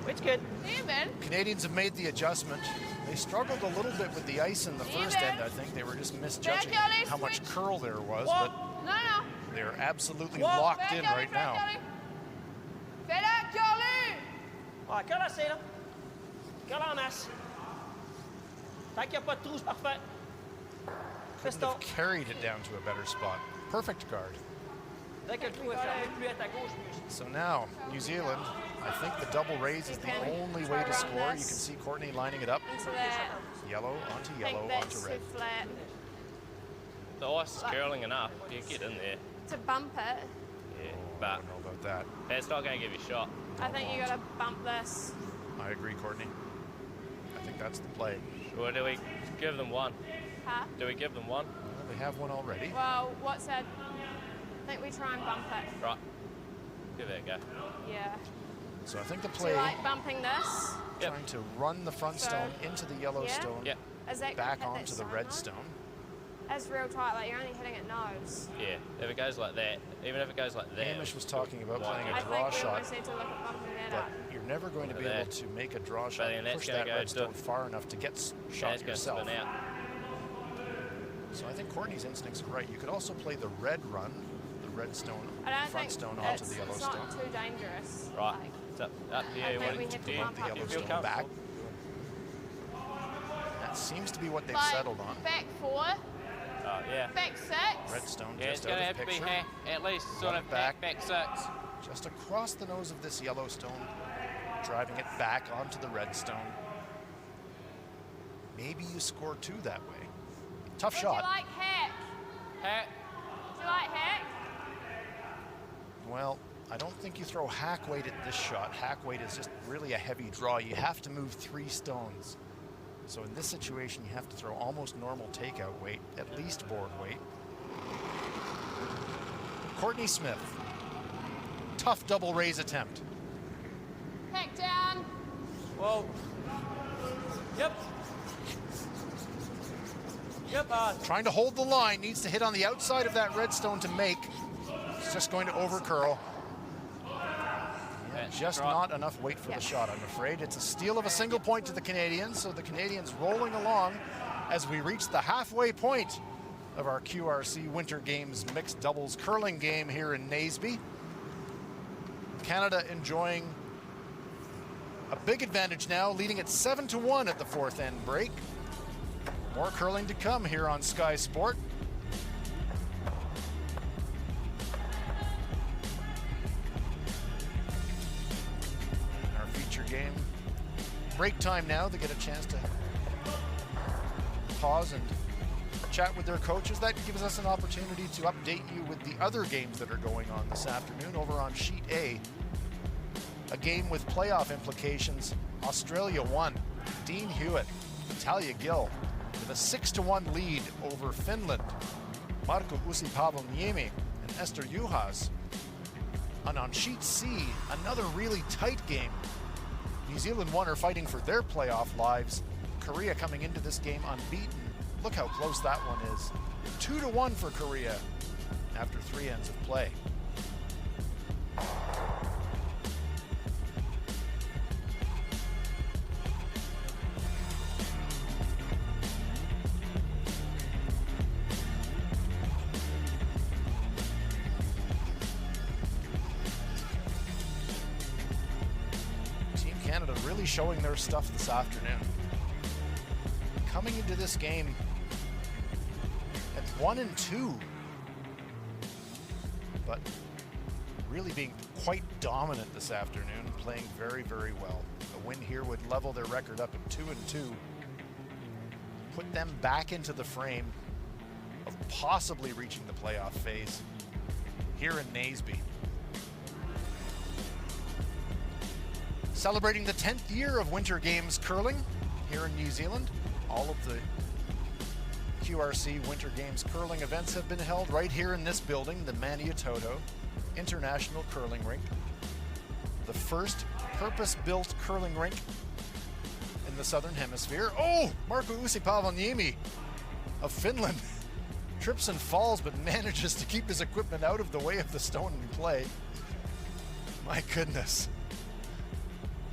It's good. Even. Canadians have made the adjustment. They struggled a little bit with the ice in the first end, I think. They were just misjudging how much curl there was, but No. they're absolutely locked in right now. Fais la Carly! Ah, cœur assez, là. Cœur en masse. Tant qu'il n'y a pas de trou, c'est parfait. Couldn't have carried it down to a better spot. Perfect guard. Dès que le trou est fermé, plus à ta gauche, mieux. So now, New Zealand, I think the double raise is the only way to score. You can see Courtney lining it up. Into that. Yellow onto I yellow think that's onto too red. flat. the ice is curling enough. You get in there. To bump it, Yeah, I but don't know about that. it's not going to give you a shot. I think you got to bump this. I agree, Courtney. I think that's the play. Or do we give them one? Huh? Do we give them one? Well, they have one already. Well, what's that? I think we try and bump it. Right. Give it a go. Yeah. So I think the Do play, you like bumping this? Yep. trying to run the front So- stone into the yellow Yeah? stone, Yep. Is that back hit that onto the stone red though? stone. That's real tight. Like you're only hitting it nose. Yeah. If it goes like that, even if it goes like that. Hamish was talking about Why playing not? a I draw think we shot, always need to look at bumping that but up. you're never going to be Look at able that. to make a draw shot then and that's push gonna that go red stone to- far enough to get shot That's going to yourself. spin out. So I think Courtney's instincts are right. You could also play the red run, the red stone, I don't front think stone onto it's, the yellow it's stone. not too dangerous. Right. Like, It's up to I you. think What we do have to you- bump the up. yellow you feel stone back. comfortable? That seems to be what they've like, settled on. back 4, Yeah. back 6. Redstone Yeah, it's just going to out have of to be picture. at least sort Run of it back. back 6. Just across the nose of this yellow stone, driving it back onto the red stone. Maybe you score 2 that way. Tough Would shot. you like hack? Hat. Do you like hack? Well, I don't think you throw hack weight at this shot. Hack weight is just really a heavy draw. You have to move 3 stones. So in this situation, you have to throw almost normal takeout weight, at least board weight. Courtney Smith. Tough double raise attempt. Hack down. Whoa. Yep. Yep. Trying to hold the line, needs to hit on the outside of that red stone to make. It's just going to over curl. That's Just right. not enough weight for Yeah. the shot, I'm afraid. It's a steal of a single point to the Canadians, so the Canadians rolling along as we reach the halfway point of our QRC Winter Games mixed doubles curling game here in Naseby. Canada enjoying a big advantage now, leading at 7-1 at the 4th end break. More curling to come here on Sky Sport. Our feature game. Break time now. They get a chance to pause and chat with their coaches. That gives us an opportunity to update you with the other games that are going on this afternoon over on Sheet A. A game with playoff implications. Australia won. Dean Hewitt, Talia Gill with a 6-1 lead over Finland. Marko Uusipaavalniemi and Esther Juhas. And on Sheet C, another really tight game. New Zealand 1 are fighting for their playoff lives. Korea coming into this game unbeaten. Look how close that one is. 2-1 for Korea after 3 ends of play. Team Canada really showing their stuff this afternoon. Coming into this game at 1-2, but really being quite dominant this afternoon, playing very, very well. A win here would level their record up at 2-2, put them back into the frame of possibly reaching the playoff phase here in Naseby. Celebrating the 10th year of Winter Games curling here in New Zealand. All of the QRC Winter Games curling events have been held right here in this building, the Maniatoto International Curling Rink. The first purpose-built curling rink in the Southern Hemisphere. Oh, Marko Uusipaavalniemi of Finland trips and falls but manages to keep his equipment out of the way of the stone in play. My goodness.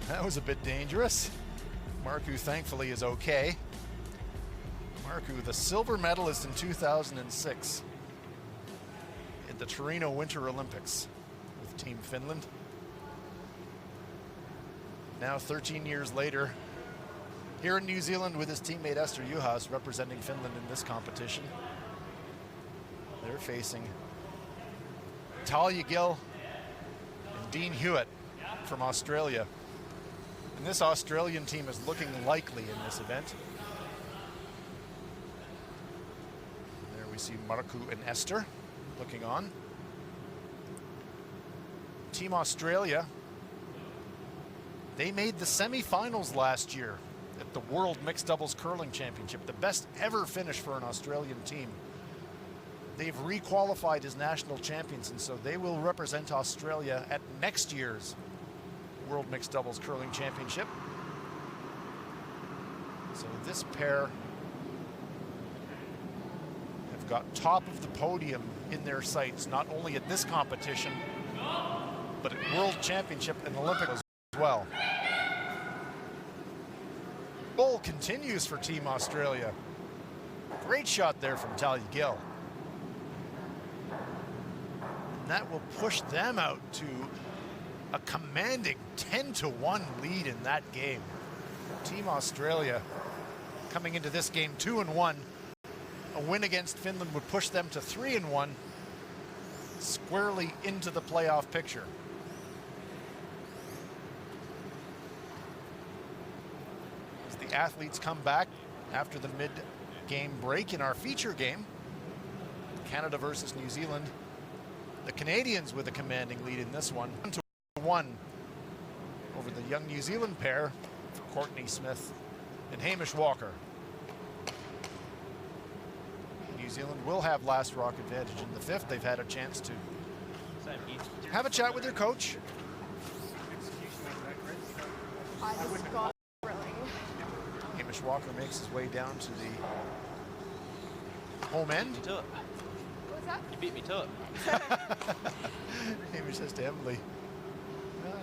That was a bit dangerous. Marku thankfully is okay. Marku, the silver medalist in 2006 at the Torino Winter Olympics with Team Finland. Now 13 years later, here in New Zealand with his teammate Esther Juhas representing Finland in this competition. They're facing Talia Gill and Dean Hewitt from Australia. And this Australian team is looking likely in this event. And there we see Marku and Esther looking on. Team Australia, they made the semi-finals last year at the World Mixed Doubles Curling Championship, the best ever finish for an Australian team. They've re-qualified as national champions, and so they will represent Australia at next year's World Mixed Doubles Curling Championship. So this pair have got top of the podium in their sights, not only at this competition, but at World Championship and Olympics as well. Bowl continues for Team Australia. Great shot there from Talia Gill. And that will push them out to a commanding 10-1 lead in that game. Team Australia coming into this game 2-1. A win against Finland would push them to 3-1, squarely into the playoff picture. As the athletes come back after the mid-game break in our feature game, Canada versus New Zealand, the Canadians with a commanding lead in this one, 1-1 over the young New Zealand pair, Courtney Smith and Hamish Walker. New Zealand will have last rock advantage in the fifth. They've had a chance to have a chat with their coach. I just got thrilling. Hamish Walker makes his way down to the home end. What was that? You beat me to it. Hamish says to Emily,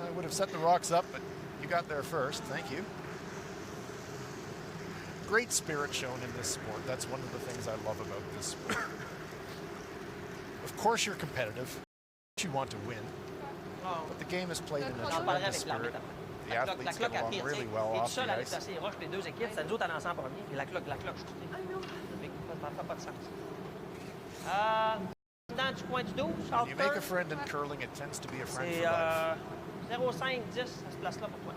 I would have set the rocks up, but you got there first. Thank you. Great spirit shown in this sport. That's one of the things I love about this sport. Of course you're competitive. You want to win. But the game is played in a tremendous spirit. The athletes get along really well off the ice. When you make a friend in curling, it tends to be a friend for life. 0,5-10, ça se place là pour toi.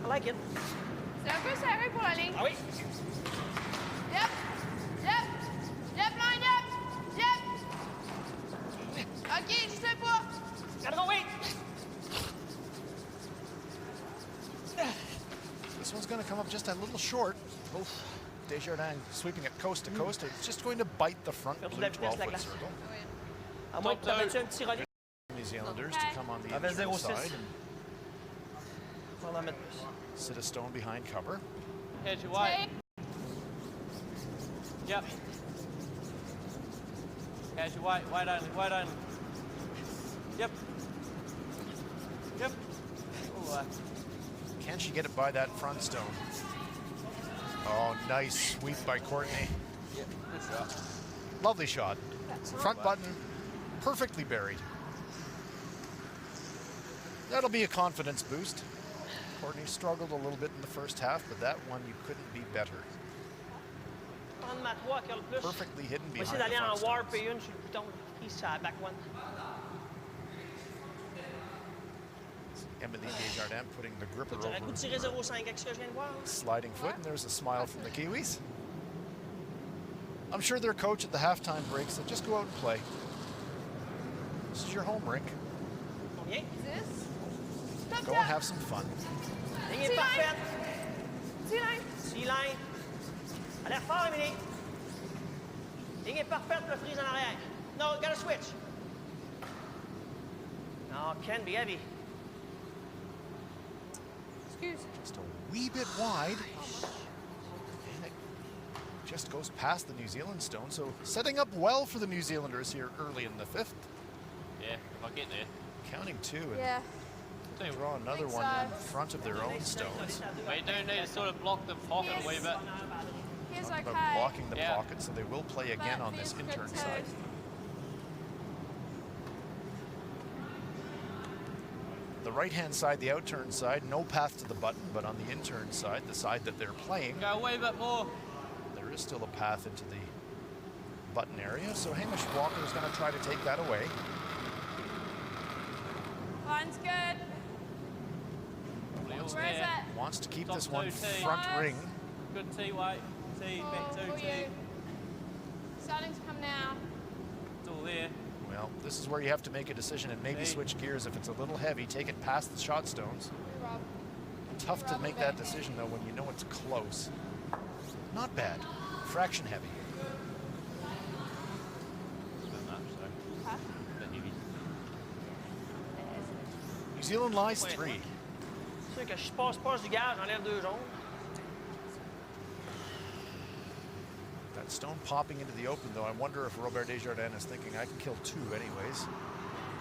I like it. C'est un peu serré pour la ligne. Ah oui? Yep. Yep. Yep, line up. Yep. OK, je sais pas. Gotta go, wait. This one's going to come up just a little short. Oof. Desjardins sweeping it coast to coast. It's just going to bite the front blue 12-foot circle. À moins que tu avais un petit relais. New Zealanders to come on the Avec inside 0,6. and On va en mettre plus. sit a stone behind cover. Here's your white. Yep. Here's your white. White only. White only. Yep. Yep. Ooh, Can she get it by that front stone? Oh, nice sweep by Courtney. yeah, good shot. Lovely shot. Front button, perfectly buried. That'll be a confidence boost. Courtney struggled a little bit in the first half, but that one you couldn't be better. Prendre ma 3 qui a le plus. Perfectly hidden On va behind essayer d'aller the en front warp stones. et une sur le bouton. Prise sur la back one. Emily Desjardins putting the gripper J'aurais over goût de tirer 0,5 avec ce que je viens de voir. sliding foot, and there's a smile from the Kiwis. I'm sure their coach at the halftime break said, just go out and play. This is your home rink. Combien? This. Stop Go and have some fun. Ligne est parfaite. T-line. C-line. À l'air fort, Emily. Ligne est parfaite, le freeze en arrière. No, gotta switch. No, can be heavy. Excuse. Just a wee bit wide. And it just goes past the New Zealand stone. So setting up well for the New Zealanders here early in the fifth. Yeah, if I get there. Counting two and Yeah. draw another Think one so. in front of their own stones. But you do need to sort of block the pocket a wee bit. He's Talking okay. about blocking the Yeah. pocket, so they will play again But on this Thea's good intern too. side. The right-hand side, the outturn side, no path to the button, but on the intern side, the side that they're playing, Go a wee bit more. there is still a path into the button area. So Hamish Walker is going to try to take that away. Line's good. Where is it? Wants to keep Top this one 2 tee. front ring. Good tee weight. Tee, back Oh, 2 for tee. you. Starting to come now. It's all there. Well, this is where you have to make a decision and maybe Tee. switch gears. If it's a little heavy, take it past the shot stones. Rob. Tough to make that decision though when you know it's close. Not bad. Fraction heavy. Bit much, though. Huh? Bit heavy. New Zealand lies 3. C'est sûr que je passe du gaz, j'enlève 2 jaunes. That stone popping into the open though, I wonder if Robert Desjardins is thinking I can kill 2 anyways.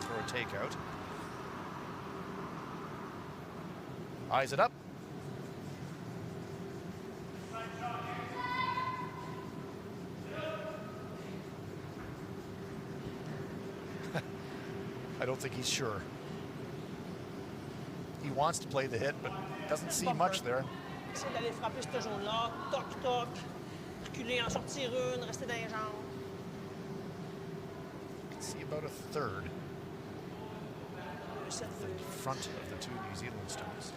Throw a takeout. Eyes it up. I don't think he's sure. He wants to play the hit, but doesn't see much there. Essayer d'aller frapper ce jaune-là. Toc, toc. Reculer, en sortir une, rester dans les jambes. You can see about a third. The front of the 2 New Zealand stones.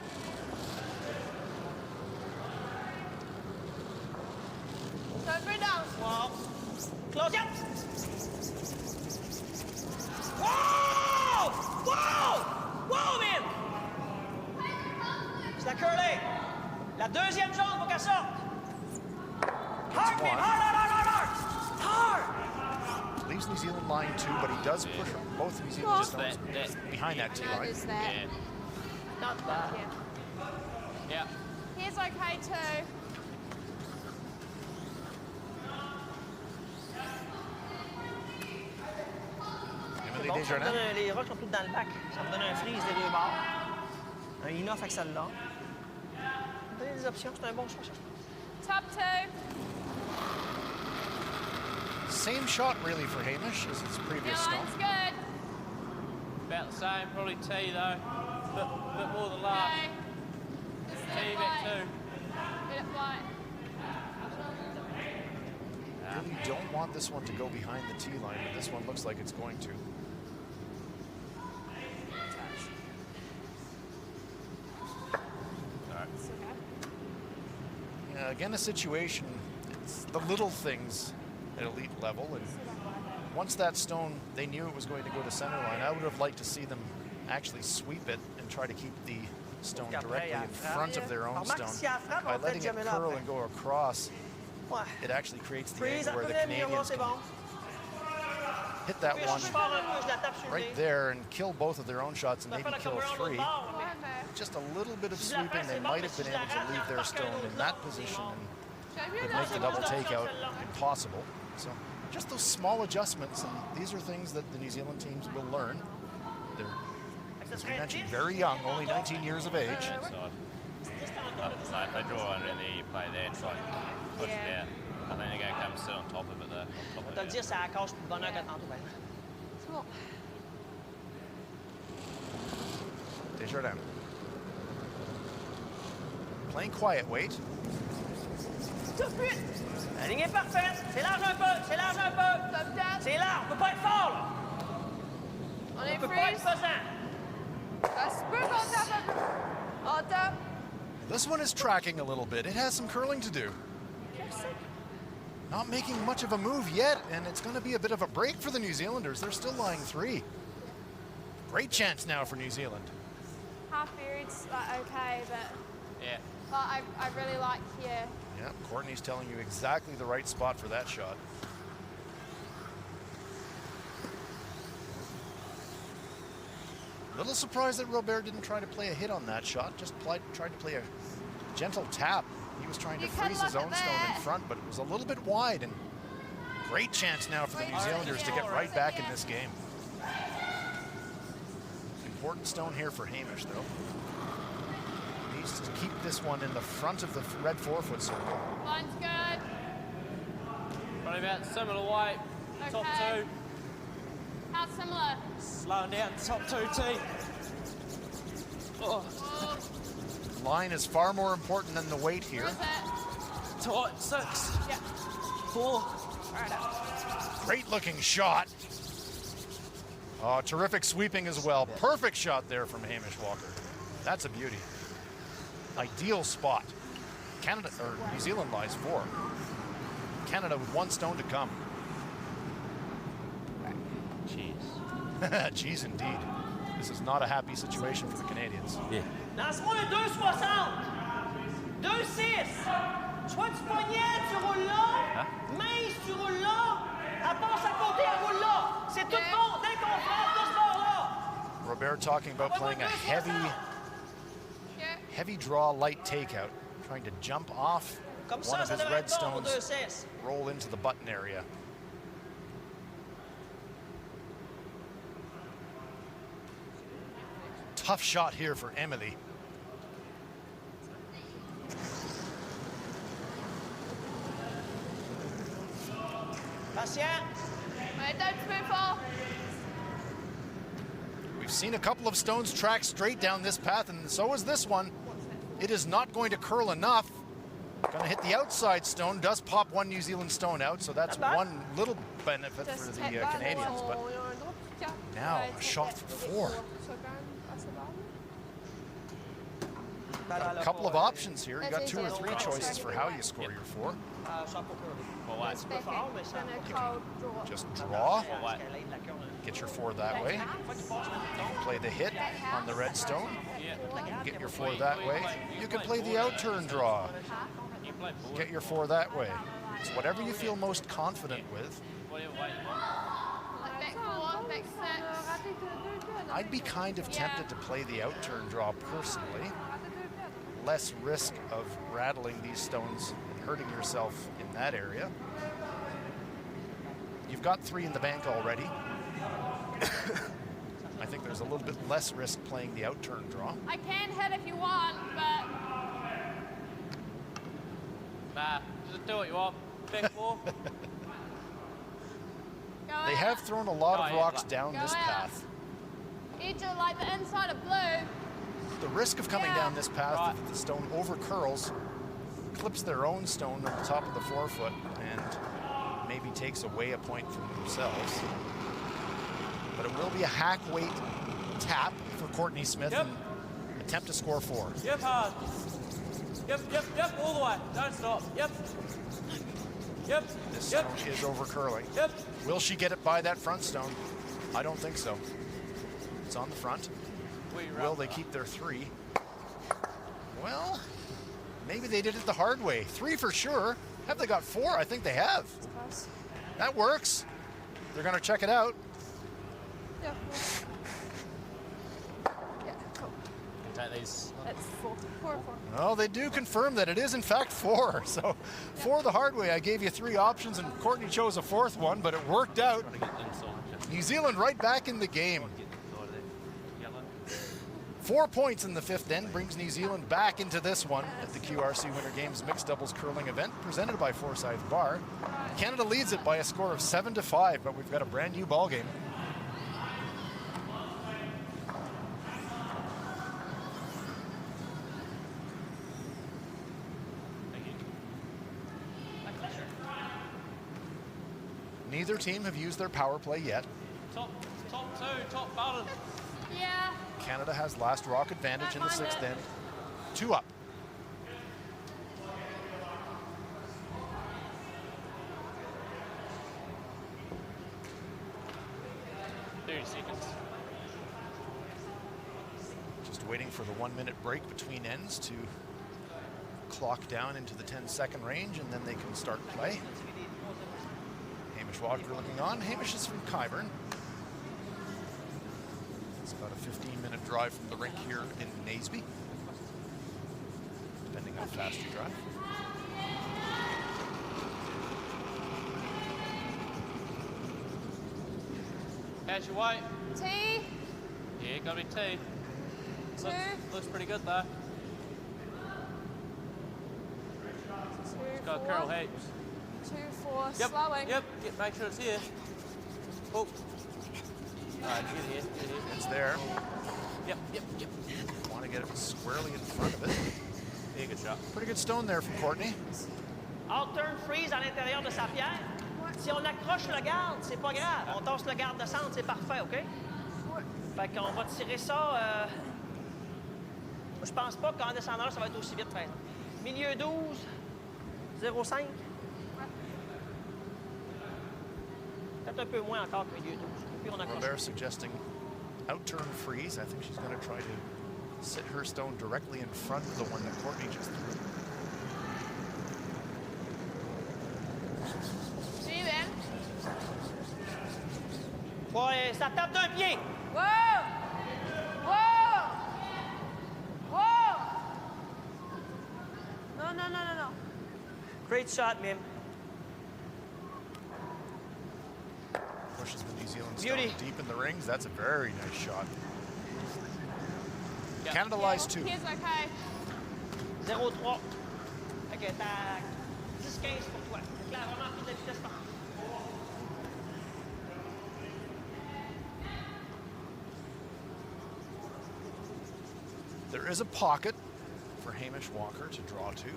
Don't go down. Wow. Close, yep. Wow! Wow! Wow, man! C'est la curling. La deuxième jaune, faut qu'elle sorte. Hard, man! Hard! Hard! Leaves New Zealand line 2, but he does push both New Zealand stones behind that tee That line. is that. Yeah. Not bad. Yeah. Yeah. Here's okay too. Emily Bon, ça me Desjardins. donne les roches sont toutes dans le bac. Ça me donne un freeze des 2 bords. Un inoff avec celle-là. Ça me donne des options. C'est un bon choix, ça. Top 2. Same shot really for Hamish as his Your previous stone. line's good. About the same, probably tee though. Bit more than last. Okay. Just let Tee it back fly. 2. Let it fly. Really don't want this one to go behind the tee line, but this one looks like it's going to. It's okay. Yeah, again, a situation, it's the little things at elite level, and once that stone, they knew it was going to go to center line. I would have liked to see them actually sweep it and try to keep the stone directly in front of their own stone. By letting it curl and go across, Ouais. it actually creates the Freeze, angle where the après, le Canadians c'est can bon. hit that Puis, one je pars un peu, je la tape sur le right nez. there and kill both of their own shots and Je la maybe fais kill comme un autre 3. bord, mais Whatever. Just a little bit of Si je la fais, sweeping, they c'est bon, might mais have si been je la able to rate, leave elle their repart stone qu'un in that autre position bord. and Show me would your make the last double one. takeout impossible. So just those small adjustments, and these are things that the New Zealand teams will learn. They're, as we mentioned, very young, only 19 years of age. Inside. If they draw under in there, you play there and try and push Yeah. it out. I think they're going to come sit on top of it though. On top On of te le it. dire, c'est à la cage plus bonheur que tantôt. Ben. C'est bon. Desjardins. Playing quiet weight. Tout de suite. La ligne est parfaite. C'est large un peu. C'est large un peu. Top down. C'est large. On peut pas être fort, là. On On est peut pas être freeze. pesant. A spoon on top of it. On top. This one is tracking a little bit. It has some curling to do. Not making much of a move yet, and it's going to be a bit of a break for the New Zealanders. They're still lying 3. Great chance now for New Zealand. Half buried's like okay, but Yeah. I really like here. Yeah, Courtney's telling you exactly the right spot for that shot. Little surprised that Robert didn't try to play a hit on that shot, just tried to play a gentle tap. He was trying to You can freeze his look own at stone in that. front, but it was a little bit wide, and great chance now for the New Zealanders to get right back in this game. Important stone here for Hamish, though. Needs to keep this one in the front of the red 4-foot circle. Line's good. Probably about similar weight. Top Okay. 2. How similar? Slowing down, top 2 tee. Oh, Oh, Line is far more important than the weight here. where is it? tight, 6, Yeah. 4. Right up. Great looking shot. Oh, terrific sweeping as well. Perfect shot there from Hamish Walker. That's a beauty. ideal spot. Canada, or New Zealand lies 4. Canada with 1 stone to come. Jeez. Jeez, indeed. This is not a happy situation for the Canadians. Yeah. Lance-moi un 2,60. 2,6. Soit tu poignets, tu roules là. Mince, tu roules là. Elle passe à côté, elle roule là. C'est tout bon. Dès qu'on frappe de ce bord-là. Robert talking about playing a heavy draw, light takeout, trying to jump off Comme one ça, of ça his devrait red être bon pour stones, 2,6. roll into the button area. Tough shot here for Emily. Patient. Ouais, don't move far. We've seen a couple of stones track straight down this path, and so is this one. It is not going to curl enough. Going to hit the outside stone, does pop 1 New Zealand stone out, so that's one little benefit for the Canadians. But now a shot for 4. Got a couple of options here. You got 2 or 3 choices for how you score your 4. Just draw, get your 4 that way. You can play the hit on the red stone, get your 4 that way. You can play the out-turn draw, get your 4 that way. It's whatever you feel most confident with. I'd be kind of tempted to play the out-turn draw personally. Less risk of rattling these stones and hurting yourself in that area. You've got 3 in the bank already. I think there's a little bit less risk playing the out-turn draw. I can hit if you want, but... Nah, just do what you want. Pick 4. They have thrown a lot of rocks down this path. Either like the inside of blue. The risk of coming down this path, if the stone over curls, clips their own stone on the top of the forefoot and maybe takes away a point from themselves. But it will be a hack weight tap for Courtney Smith and attempt to score 4. Yep, hard. Yep, all the way. Don't stop. Yep. This stone is over curling. Yep. Will she get it by that front stone? I don't think so. It's on the front. Will they keep their 3? Well, maybe they did it the hard way. 3 for sure. Have they got 4? I think they have. That works. They're going to check it out. Yeah, cool. Take these. It's 4. Well, they do confirm that it is in fact 4. So 4 the hard way. I gave you 3 options and Courtney chose a 4th one, but it worked out. New Zealand right back in the game. 4 points in the 5th end brings New Zealand back into this one at the QRC Winter Games mixed doubles curling event presented by Forsyth Barr. Canada leads it by a score of 7-5, but we've got a brand new ball game. Neither team have used their power play yet. Top 2, top bottom. Yeah. Canada has last rock advantage in the 6th end. 2 up. Just waiting for the 1-minute break between ends to clock down into the 10-second range, and then they can start play. Hamish Walker looking on. Hamish is from Kyburn. It's about a 15-minute drive from the rink here in Naseby, depending how fast you drive. How's your weight? T. Yeah, gotta be T. 2. Looks pretty good though. 2, It's got curl heaps. 2, 4, Yep, slowing. yep, make sure it's here. Oh. Alright, get here. It's there. Yep. Want to get it squarely in front of it. Yeah, good shot. Pretty good stone there from Courtney. Out-turn freeze à l'intérieur de sa pierre. Si on accroche le garde, c'est pas grave. On tasse le garde de centre, c'est parfait, OK? Fait qu'on va tirer ça... Je pense pas qu'en descendant, ça va être aussi vite, par exemple. Milieu 12, 0,5. Peut-être un peu moins encore que milieu 12. Puis on accroche. Robert suggesting out-turn freeze. I think she's going to try to sit her stone directly in front of the one that Courtney just threw. See you then. Ouais, ça tape d'un pied. Whoa! Whoa! Whoa! No, no, no, no, no. Great shot, Mim. Pushes the New Zealand Beauty. stone deep in the rings. That's a very nice shot. Yep. Canada lies 2. Here's okay. 0,3. OK, tac. 10-15 pour toi. Là, vraiment pris de la vitesse par. There is a pocket for Hamish Walker to draw to.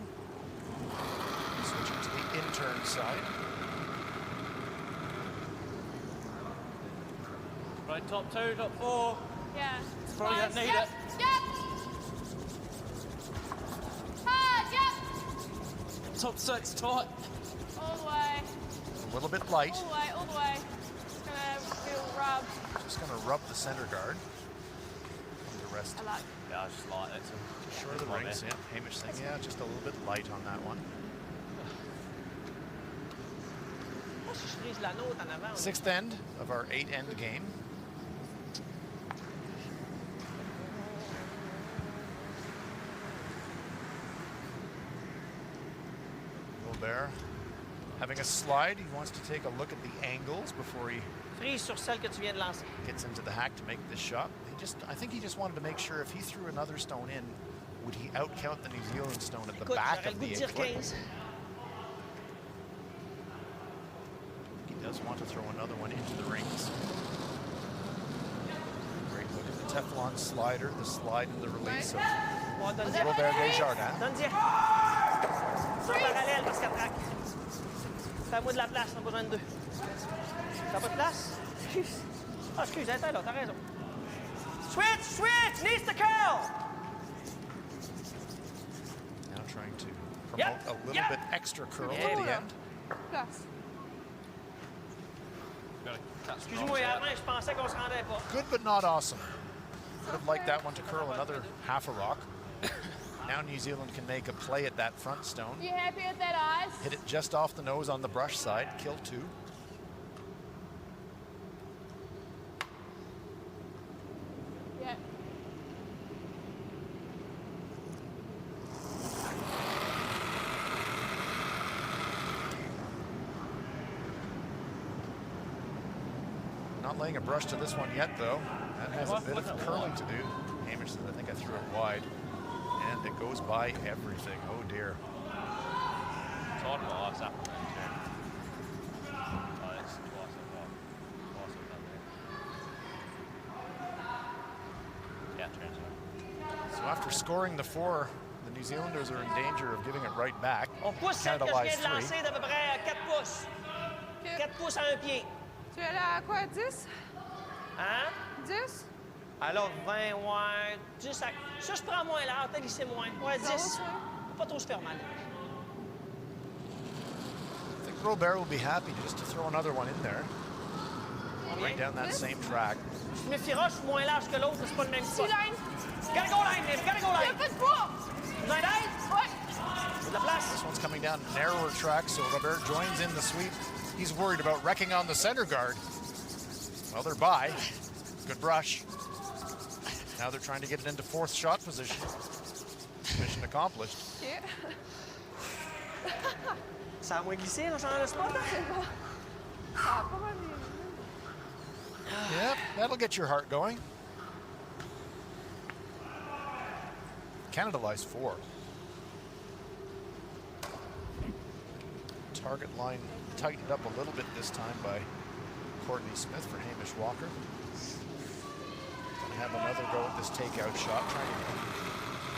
Switching to the intern side. Right, top 2, top 4. Yeah. Probably Come on, don't need yep, it. Yep. Hard, yep. Top 6, tight. All the way. A little bit light. All the way, all the way. It's gonna feel rubbed. Just going to rub the center guard. And the rest I like. Yeah, I just like it. short of the rings. Yeah, Hamish saying, yeah, just a little bit light on that one. Moi, si je brise la nôtre en avant. 6th end of our 8-end game. Robert having a slide. He wants to take a look at the angles before he Frise sur celle que tu viens de lancer. gets into the hack to make this shot. I think he just wanted to make sure if he threw another stone in, would he outcount the New Zealand stone at the Écoute, back j'aurais of le the goût de dire 8-foot? 15. He does want to throw another one into the rings. Great look at the Teflon slider, the slide and the release of Bon, donne 10. Robert Desjardins. Donne 10. En parallèle parce qu'elle traque. Fais-moi de la place, on a besoin de 2. T'as pas de place? Excuse. Ah, excuse, attends là, t'as raison. Switch, switch, needs to curl. Now trying to promote Yep, a little yep. bit extra curl Yeah, at the we end. Plus. Gotta cut Excuse-moi, avant, je pensais qu'on se rendait pas. Good but not awesome. Would have liked that one to curl another half a rock. Now New Zealand can make a play at that front stone. You happy with that, eyes? Hit it just off the nose on the brush side, kill 2. Yeah. Not laying a brush to this one yet, though. That has a bit of curling to do. Hamish says, I think I threw it wide. And it goes by everything. Oh, dear. Tight my ice up and then turn. Oh, that's twice I've done there. Yeah, turns out. So after scoring the 4, the New Zealanders are in danger of giving it right back. On pousse celle Canada que je lies viens de 3. lancer d'à peu près 4 pouces. 4 pouces à un pied. Tu es là à quoi, 10? Hein? 10? Alors 20, ouais. 10 à... Ça, je prends moins large, t'as glissé moins. Ouais, 10. Faut pas trop se faire mal. I think Robert will be happy just to throw another one in there. Right down that same track. Je me méfieras, je suis moins large que l'autre, mais c'est pas le même spot. Line. Gotta go line, Nick, gotta go Il y a line. pas de poids. Besoin d'aide? Ouais. De la place. This one's coming down narrower track, so Robert joins in the sweep. He's worried about wrecking on the center guard. Well, they're by. Good brush. Now they're trying to get it into 4th shot position. Mission accomplished. Yeah. Ça a moins glissé, on change de spot. Hein? Ah, pas mal mieux. Yep, that'll get your heart going. Canada lies 4. Target line tightened up a little bit this time by Courtney Smith for Hamish Walker. Gonna have another go at this takeout shot, trying to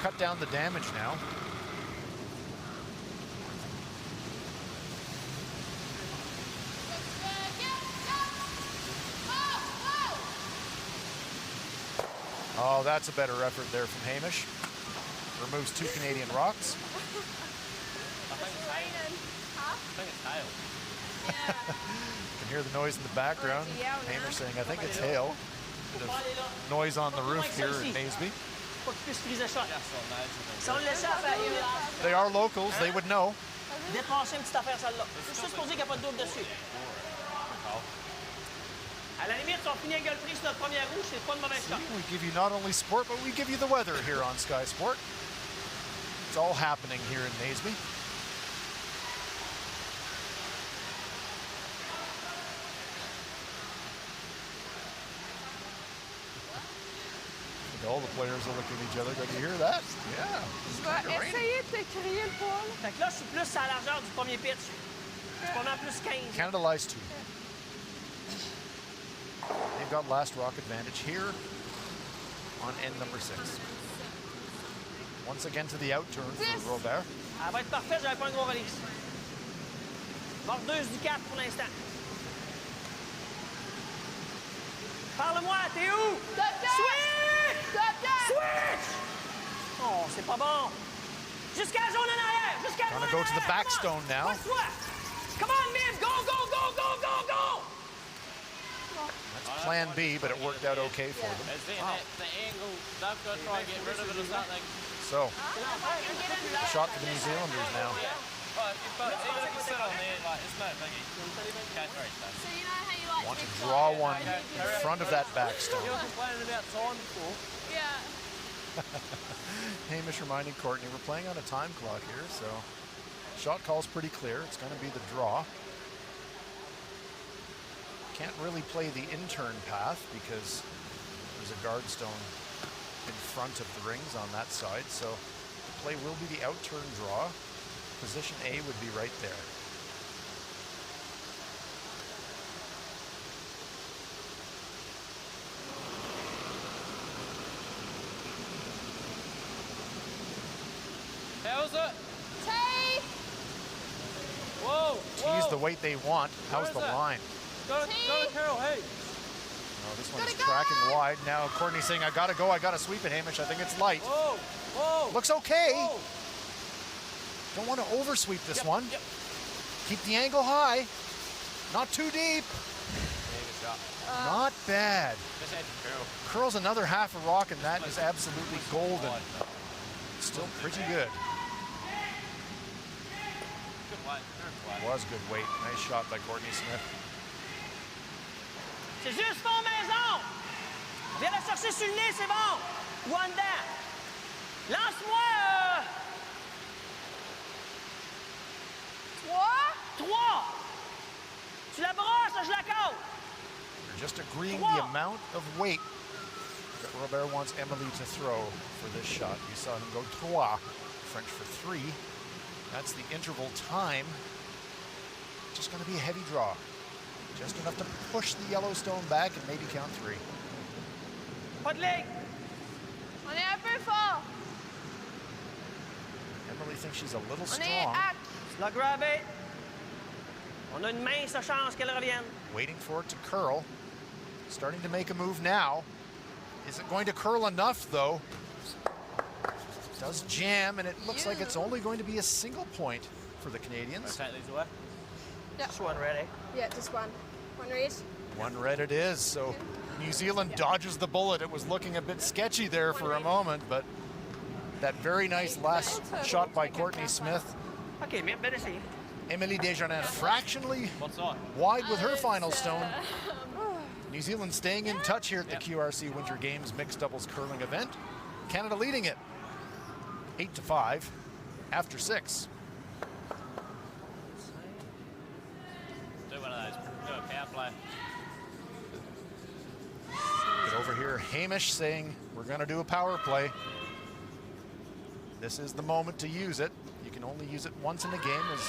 cut down the damage now. Oh, that's a better effort there from Hamish. removes 2 Canadian rocks. I think it's hail. Yeah. You can hear the noise in the background. Oh, it's yellow now. Hamer saying, I think it's hail. Bit of noise on the roof here in Naseby. Faut que tu puisses friser ça. Just on those. Si on le laissait à faire, They are locals, they would know. dépasser une petite affaire, celle-là. C'est juste pour dire qu'il n'y a pas de double dessus. À la limite, si on finit à gueule prise sur notre première rouge, c'est pas de mauvaise shot. We give you not only sport, but we give you the weather here on Sky Sport. It's all happening here in Naseby. And all the players are looking at each other. Did you hear that? Yeah. Je vais essayer de te crier le poil. Fait que là, je suis plus à la largeur du premier pitch. C'est pas mal plus 15. Canada lies 2. They've got last rock advantage here on end number 6. Once again to the out turn for Robert. Elle va être parfaite, j'avais pas un gros release. Mordeuse du 4 pour l'instant. Parle-moi, t'es où? Switch! Switch! Oh, c'est pas bon. Jusqu'à la zone en arrière! Jusqu'à la zone Gonna go to the en back arrière. stone now. What's what? Come on, Mim! Go, go, go, go, go, go! That's plan B, but it worked out okay for them. Is that the angle? They've got to try and get rid of it or something. So, shot for the New Zealanders now. Well, even if you sit on there, like, it's no biggie. Go for it, though. So you know how you like Want to to draw one in front of that back stone. You were complaining about time before. Yeah. Hamish reminding Courtney, we're playing on a time clock here, so shot call's pretty clear. It's going to be the draw. Can't really play the in-turn path because there's a guard stone in front of the rings on that side, so the play will be the out-turn draw. Position A would be right there. How's it? T! Whoa! Tease the weight they want. How's is the it? line? Go to Carol, hey! No, this one's Gotta go! tracking wide. Now Courtney's saying, I gotta go, I gotta sweep it, Hamish. I think it's light. Whoa! Whoa! Looks okay. Whoa. Don't want to oversweep this one. Yep. Keep the angle high. Not too deep. Yeah, good shot. Not bad. Just had to curl. Curls another half a rock, and that is absolutely golden. Still pretty good. Good weight. Good weight. Was good weight. Nice shot by Courtney Smith. C'est juste fond maison! Viens la chercher sur le nez, c'est bon! Ou en dedans. Lance-moi! 3! Tu la brosses, je la casse! They're just agreeing the amount of weight that Robert wants Emily to throw for this shot. You saw him go 3, French for 3. That's the interval time. Just going to be a heavy draw. Just enough to push the Yellowstone back and maybe count 3. Pas de ligne! On est un peu fort. Emily thinks she's a little On est strong. à... Tu l'as grabé. On a une mince chance qu'elle revienne. Waiting for it to curl. Starting to make a move now. Is it going to curl enough, though? Does jam, and it looks like it's only going to be a single point for the Canadians. Take these away. Just one ready. Yeah, just one. One read. One red it is, so New Zealand dodges the bullet. It was looking a bit sketchy there for a moment, but that very nice last shot by Courtney Smith. OK, bien essayé. Emily Desjardins fractionally What side? wide with her final stone. New Zealand staying in touch here at the QRC Winter Games mixed doubles curling event. Canada leading it 8-5 after 6. Do one of those. Do a power play. Get over here, Hamish saying we're going to do a power play. This is the moment to use it. You can only use it once in a game as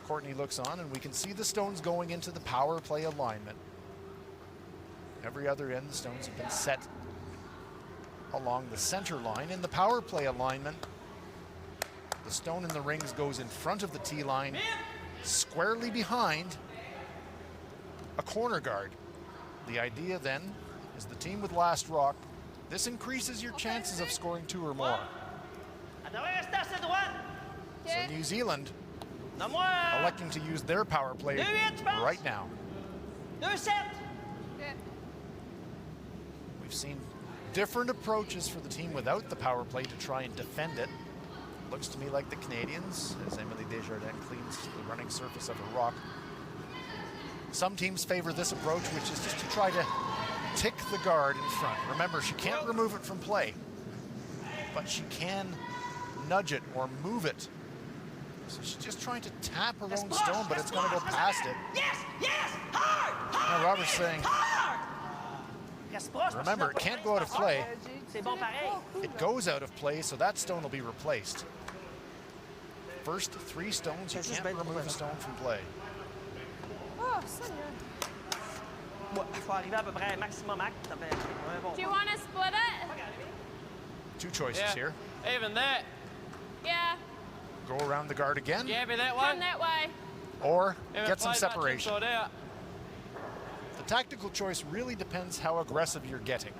Courtney looks on, and we can see the stones going into the power play alignment. Every other end, the stones have been set along the center line. In the power play alignment, the stone in the rings goes in front of the tee line, squarely behind a corner guard. The idea then is the team with last rock, this increases your chances of scoring 2 or more. devrait rester assez droite. So New Zealand Donne-moi. electing to use their power play 2-8, je pense. right now. 2-7. Yeah. We've seen different approaches for the team without the power play to try and defend it. Looks to me like the Canadians, as Emily Desjardins cleans the running surface of a rock. Some teams favor this approach, which is just to try to tick the guard in front. Remember, she can't remove it from play, but she can nudge it or move it. So she's just trying to tap her own stone, but it's going to go past it. Yes, yes, hard, Now Robert's saying, hard. Reste proche, remember, it can't go out of play. C'est bon pareil. It goes out of play, so that stone will be replaced. First 3 stones, you can't remove a stone from play. Oh, Sonia. Il faut arriver à peu près maximum acte. Do you want to split it? 2 choices Yeah. here. Even that. Yeah. Go around the guard again, Gabby, that Come one. that way. or Haven't get some played much separation. inside out. The tactical choice really depends how aggressive you're getting.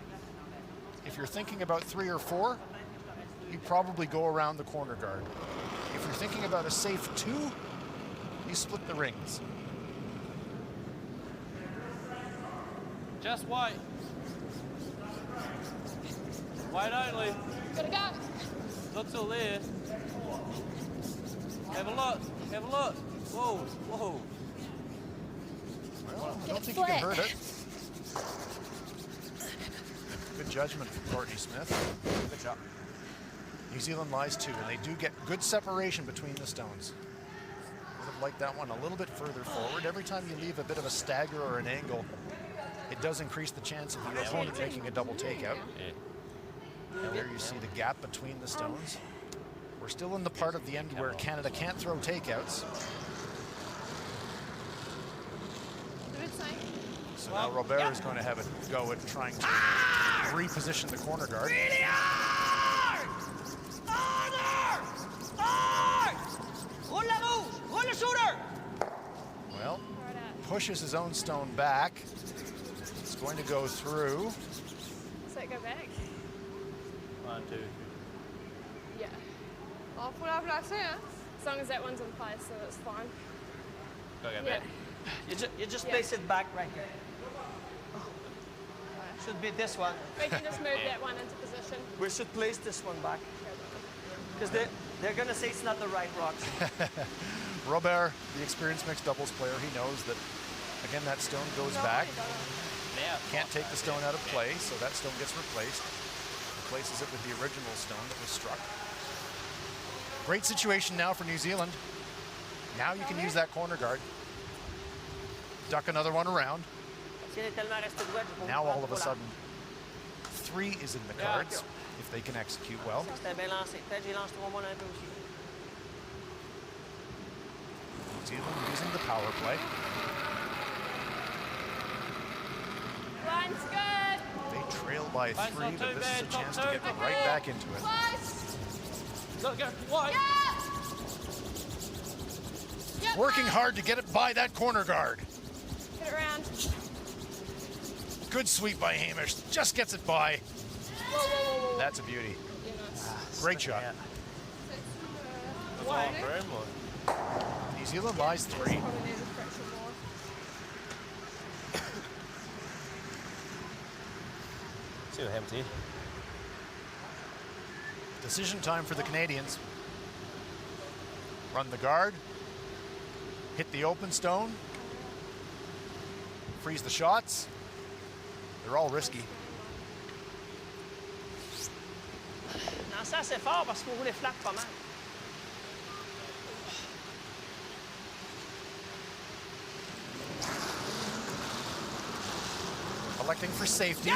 If you're thinking about 3 or 4, you probably go around the corner guard. If you're thinking about a safe 2, you split the rings. Just wait. Wait only. Gotta go. Not till there. Have a look. Have a look. Whoa, whoa. Well, I don't think you can hurt it. Good judgment from Courtney Smith. Good job. New Zealand lies 2, and they do get good separation between the stones. Would have liked that one a little bit further forward. Every time you leave a bit of a stagger or an angle, it does increase the chance of your opponent making a double takeout. Yeah. And there you see the gap between the stones. We're still in the part of the end where Canada can't throw takeouts. So now Robert is going to have a go at trying to reposition the corner guard. Really hard! Harder! Hard! Roule la rouge! Roule le shooter! Well, pushes his own stone back. It's going to go through. So it go back? 1, 2. Yeah. I'll put up like that. As long as that one's in place, so that's fine. Gotta go Yeah. back. You just place it back right here. Should be this one. We can just move that one into position. We should place this one back. Because they're going to say it's not the right rocks. Robert, the experienced mixed doubles player, he knows that, again, that stone goes back. Now. Can't take the stone out of play, so that stone gets replaced. Replaces it with the original stone that was struck. Great situation now for New Zealand. Now you can use that corner guard. Duck another one around. Now all of a sudden, 3 is in the cards if they can execute well. New Zealand using the power play. Line's good. They trail by Line's 3, not but too this is a bad, top chance to 2. get right back into it. Close. Look, go wide. Yeah. Yep. Working hard to get it by that corner guard. Get it around. Good sweep by Hamish. Just gets it by. Whoa, whoa, whoa, whoa. That's a beauty. Yeah, nice. Great shot. That's all for him, or? New Zealand lies 3. Probably need a fraction more. See what happens here. Decision time for the Canadians. Run the guard. Hit the open stone. Freeze the shots. They're all risky. Non, ça c'est fort parce qu'il faut rouler flat pas mal. Electing for safety.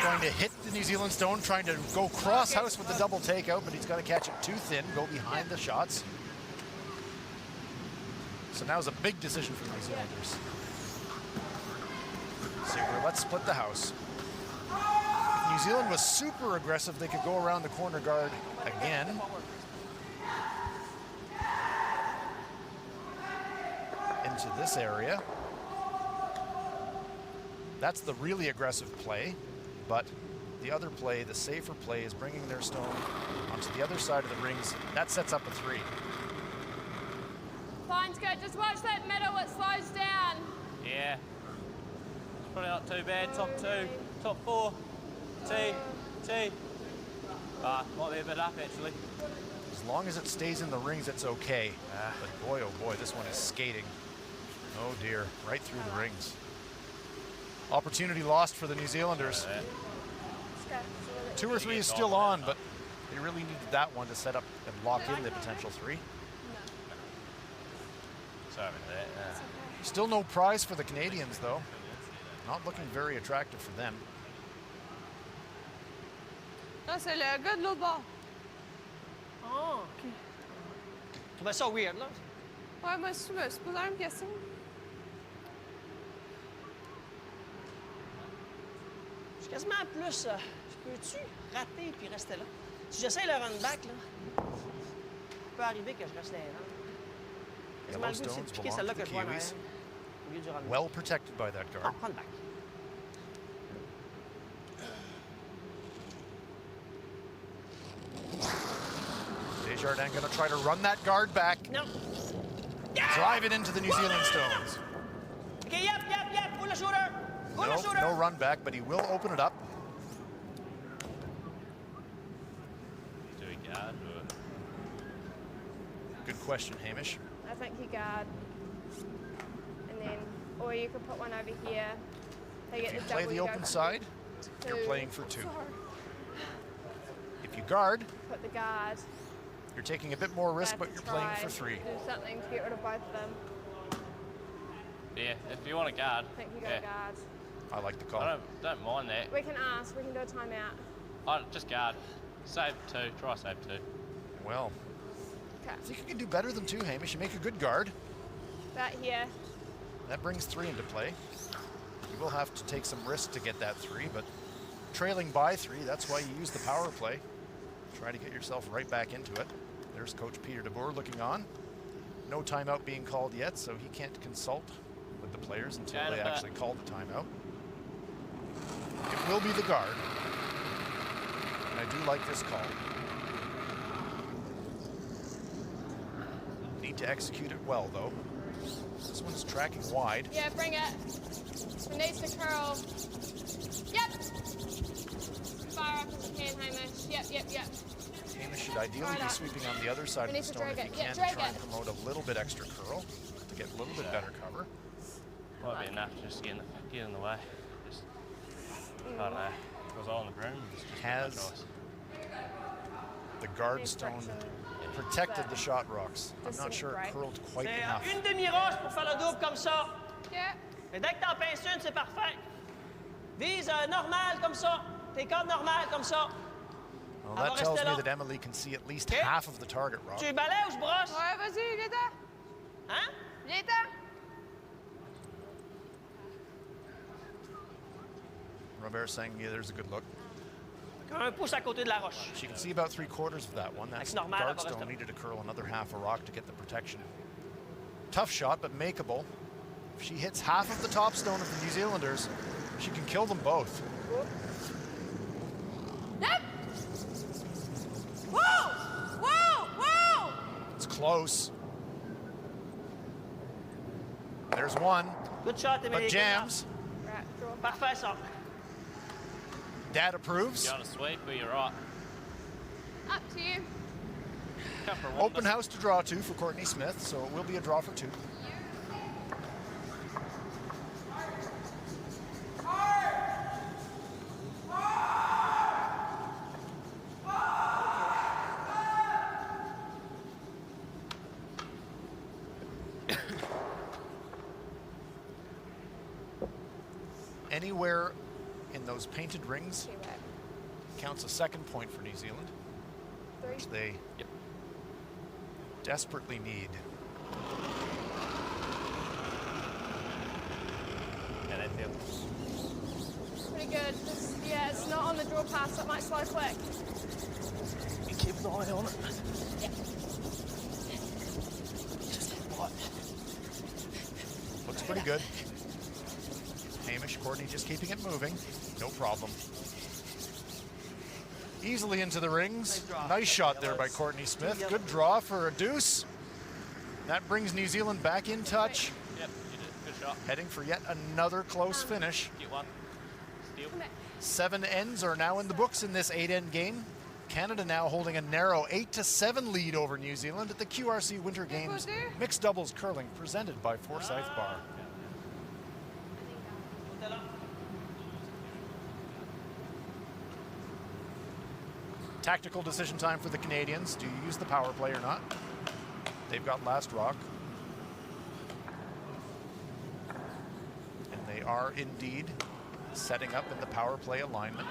Going to hit the New Zealand stone, trying to go cross house with the double takeout, but he's got to catch it too thin, go behind the shots. So now is a big decision for the New Zealanders. Super, let's split the house. If New Zealand was super aggressive, they could go around the corner guard again. Into this area. That's the really aggressive play, but the other play, the safer play, is bringing their stone onto the other side of the rings. That sets up a 3. Fine, good. Just watch that middle, it slows down. Yeah. It's probably not too bad. Top 2, top 4. T. Might be a bit up, actually. As long as it stays in the rings, it's okay. But boy, oh boy, this one is skating. Oh dear, right through the rings. Opportunity lost for the New Zealanders. 2 or 3 is still on, but they really needed that one to set up and lock in the potential 3. Sorry about that. Still no prize for the Canadians, though. Not looking very attractive for them. Non, c'est le gars de l'autre bord. Ah, OK. Je trouvais ça weird, là. Ouais, moi aussi, je me suis posé la même question. Je suis quasiment plus... je peux-tu rater puis rester là? Si j'essaie le run back, là, il peut arriver que je reste là. Quasiment le goût, c'est de piquer celle-là que je vois en arrière, au lieu du run back. Well protected by that guard. Run back. Desjardins going to try to run that guard back. No. Drive it into the New Zealand stones. OK, yep. Pull the shooter. Pull the shooter. No run back, but he will open it up. Do we guard or? Good question, Hamish. I think you guard. And then, or you could put one over here. They If get you the play double, the you go open for side, you're 2. playing for 2. Sorry. If you guard, Put the guard. you're taking a bit more risk, Have but to you're playing try for 3. Do something to get rid of both of them. Yeah, if you want to guard. I think you go yeah. guard. I like the call. I don't mind that. We can ask. We can do a timeout. Just guard. Save 2. Try save 2. Well, Okay. I think you can do better than 2, Hamish. You make a good guard. That here. That brings 3 into play. You will have to take some risk to get that 3, but trailing by 3, that's why you use the power play. Try to get yourself right back into it. There's Coach Peter DeBoer looking on. No timeout being called yet, so he can't consult with the players until they actually call the timeout. It will be the guard. And I do like this call. Need to execute it well, though. This one's tracking wide. Yeah, bring it. It needs to curl. Yep. Fire up as you can, Hamish. Yep. Hamish should ideally be sweeping on the other side of the stone if he can to try and promote a little bit extra curl to get a little bit better cover. Might be enough just get in the way. Just, I don't know. If it was all on the broom, it's just Has no choice. the guard stone protected the shot rocks? I'm not sure it curled quite C'est enough. une demi-roche pour faire le double comme ça. Yeah. Et dès que t'en pinces une, c'est parfait. Vise normal comme ça. Tes cordes normales comme ça. Well, Elle that va tells rester me là. that Emily can see at least Okay. half of the target rock. Tu balais ou je brosse? Ouais, vas-y, viens-t'en. Hein? Viens-t'en. Robert saying, yeah, there's a good look. Un pouce à côté de la roche. She can see about 3/4 of that one. That's normal, guard elle va stone rester. needed to curl another half a rock to get the protection. Tough shot, but makeable. If she hits half of the top stone of the New Zealanders, she can kill them both. Yep. Whoa! It's close. There's one, Good shot, but Emily. jams. Right, draw. Parfait, ça. Dad approves. You want to sweep or you're right? Up to you. Couple of Open house to draw to for Courtney Smith, so it will be a draw for 2. Anywhere in those painted rings Okay, right. counts a second point for New Zealand, 3. which they desperately need. Yeah, that feel. Pretty good. Just, yeah, it's not on the draw pass, so it might slow quick. You keep an eye on it. Looks pretty good. Hamish, Courtney just keeping it moving. No problem. Easily into the rings. Nice shot there by Courtney Smith. Good draw for a deuce. That brings New Zealand back in touch. Yep, you did. Good shot. Heading for yet another close finish. Get one. Steal. 7 ends are now in the books in this 8-end game. Canada now holding a narrow 8-7 lead over New Zealand at the QRC Winter Games Mixed Doubles Curling presented by Forsyth Barr. Tactical decision time for the Canadians. Do you use the power play or not? They've got last rock. And they are indeed setting up in the power play alignment.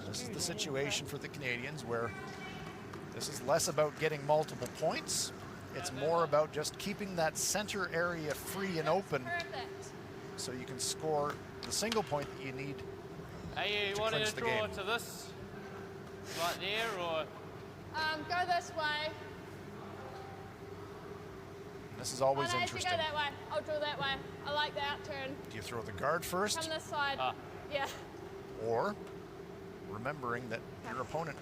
This is the situation for the Canadians where this is less about getting multiple points. It's more about just keeping that center area free and open so you can score the single point that you need. Are you wanting to draw to this right there, or? Go this way. This is always I interesting. go that way. I'll draw that way. I like the outturn. Do you throw the guard first? Come this side. Yeah. Or, remembering that your opponent